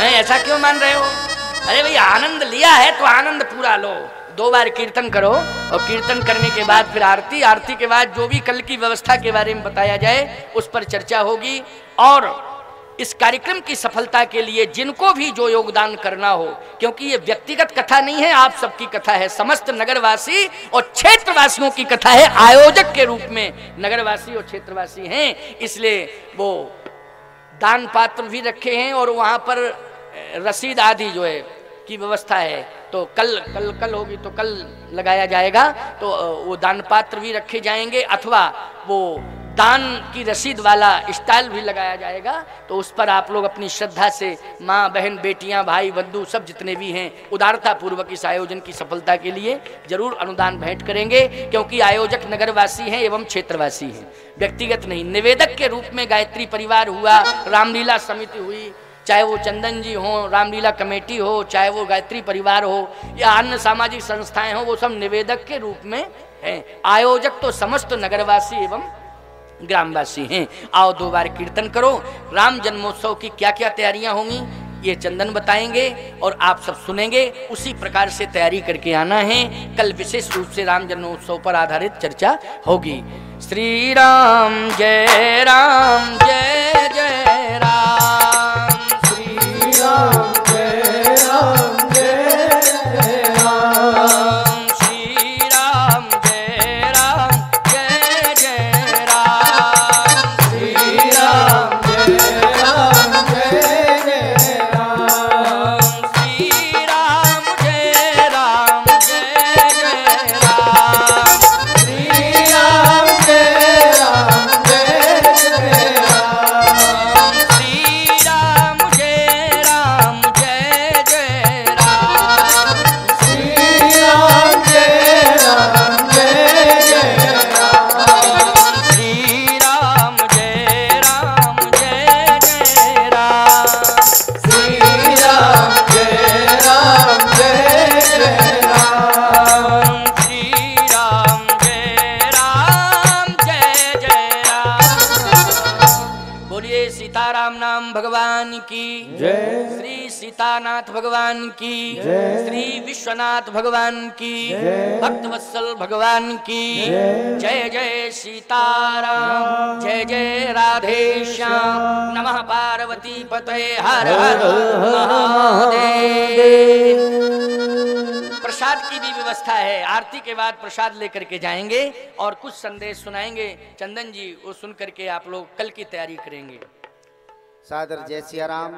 ऐसा क्यों मान रहे हो? अरे भाई आनंद लिया है तो आनंद पूरा लो। 2 बार कीर्तन करो और कीर्तन करने के बाद फिर आरती, आरती के बाद जो भी कल की व्यवस्था के बारे में बताया जाए उस पर चर्चा होगी। और इस कार्यक्रम की सफलता के लिए जिनको भी जो योगदान करना हो, क्योंकि ये व्यक्तिगत कथा नहीं है, आप सबकी कथा है, समस्त नगरवासी और क्षेत्रवासियों की कथा है। आयोजक के रूप में नगरवासी और क्षेत्रवासी हैं, इसलिए वो दान पात्र भी रखे हैं और वहां पर रसीद आदि जो है की व्यवस्था है। तो कल होगी तो कल लगाया जाएगा। तो वो दान पात्र भी रखे जाएंगे अथवा वो दान की रसीद वाला स्टाइल भी लगाया जाएगा। तो उस पर आप लोग अपनी श्रद्धा से माँ बहन बेटियां भाई बंधु सब जितने भी हैं उदारता पूर्वक इस आयोजन की सफलता के लिए जरूर अनुदान भेंट करेंगे, क्योंकि आयोजक नगरवासी हैं एवं क्षेत्रवासी हैं, व्यक्तिगत नहीं। निवेदक के रूप में गायत्री परिवार हुआ, रामलीला समिति हुई, चाहे वो चंदन जी हो, रामलीला कमेटी हो, चाहे वो गायत्री परिवार हो या अन्य सामाजिक संस्थाएं हो, वो सब निवेदक के रूप में हैं। आयोजक तो समस्त नगरवासी एवं ग्रामवासी हैं। आओ 2 बार कीर्तन करो। राम जन्मोत्सव की क्या क्या तैयारियां होंगी ये चंदन बताएंगे और आप सब सुनेंगे, उसी प्रकार से तैयारी करके आना है। कल विशेष रूप से राम जन्मोत्सव पर आधारित चर्चा होगी। श्री राम जय राम जय जय राम, श्री राम जय राम जय जय राम, श्री राम जय राम जय सीताराम नाम भगवान की जय, श्री सीतानाथ भगवान की जय, श्री विश्वनाथ भगवान की जय, भक्तवत्सल भगवान की जय, जय जय सीताराम जय जय राधे श्याम नमः पार्वती पतये हर हर महादेव। प्रसाद की भी व्यवस्था है, आरती के बाद प्रसाद लेकर के जाएंगे और कुछ संदेश सुनाएंगे। चंदन जी वो सुन करके आप लोग कल की तैयारी करेंगे। सादर जय सिया राम।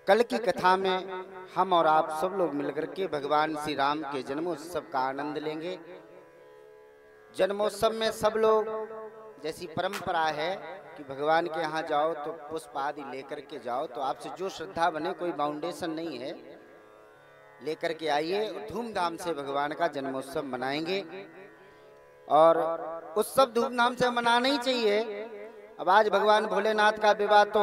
कल की कथा में हम और आप सब लोग मिलकर के भगवान श्री राम के जन्मोत्सव का आनंद लेंगे। जन्मोत्सव में सब लोग, जैसी परंपरा है कि भगवान के यहाँ जाओ तो पुष्प आदि लेकर के जाओ, तो आपसे जो श्रद्धा बने, कोई बाउंडेशन नहीं है, लेकर के आइए और धूमधाम से भगवान का जन्मोत्सव मनाएंगे। और उत्सव धूमधाम से मनाना ही चाहिए। अब आज भगवान भोलेनाथ का विवाह तो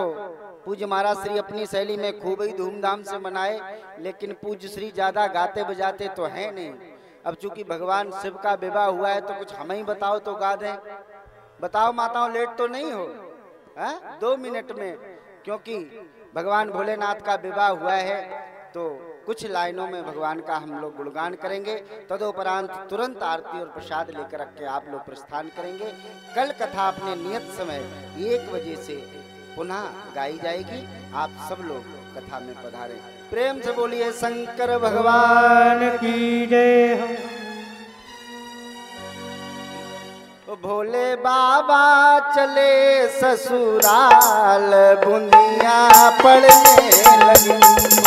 पूज्य महाराज श्री अपनी शैली में खूब ही धूमधाम से मनाए, लेकिन पूज्य श्री ज्यादा गाते बजाते तो है नहीं। अब चूंकि भगवान शिव का विवाह हुआ है तो कुछ हम ही बताओ तो गा दें। बताओ माताओं, लेट तो नहीं हो? 2 मिनट में, क्योंकि भगवान भोलेनाथ का विवाह हुआ है तो कुछ लाइनों में भगवान का हम लोग गुणगान करेंगे। तदुपरांत तुरंत आरती और प्रसाद लेकर रख के आप लोग प्रस्थान करेंगे। कल कथा अपने नियत समय 1 बजे से पुनः गाई जाएगी। आप सब लोग कथा में पधारें। प्रेम से बोलिए शंकर भगवान की जय। भोले बाबा चले ससुराल, बूंदिया पड़ने लगी।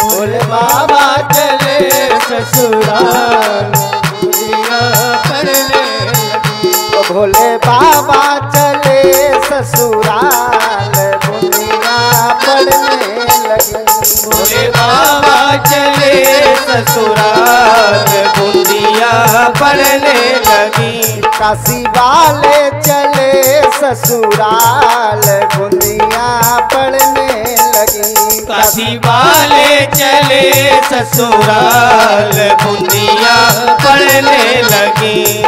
भोले बाबा चले ससुराल, बूंदिया पड़ने लगी। भोले बाबा चले ससुराल, बूंदिया पड़ने लगी। भोले बाबा चले ससुराल, बूंदिया पड़ने लगी। काशी वाले चले ससुराल, बूंदिया पड़ने लगी। काशी वाले चले ससुराल, बूंदिया पड़ने लगी।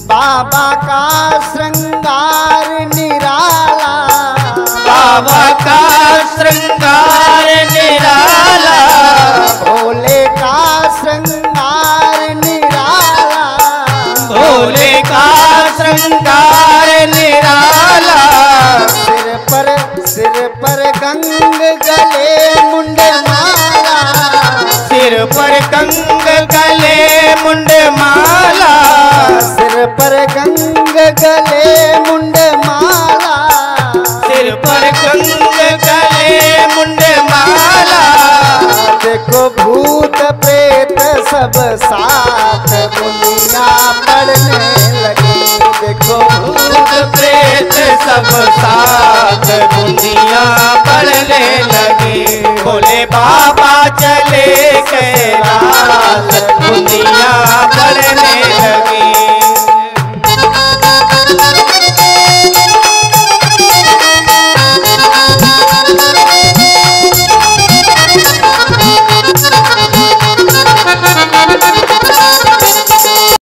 बाबा का श्रृंगार निराला, बाबा का श्रृंगार निराला। भोले का श्रृंगार निराला, भोले का श्रृंगार निराला। सिर पर गंग गले मुंड माला, सिर पर गंग गले मुंड माला। सिर पर गंग गले मुंड माला। सिर पर गंग गले मुंड माला। देखो भूत प्रेत सब साथ, बूंदिया पड़ने लगी। देखो भूत प्रेत सब साथ, बूंदिया पड़ने लगी। भोले बाबा चले कैलाश, बूंदिया पड़ने लगी।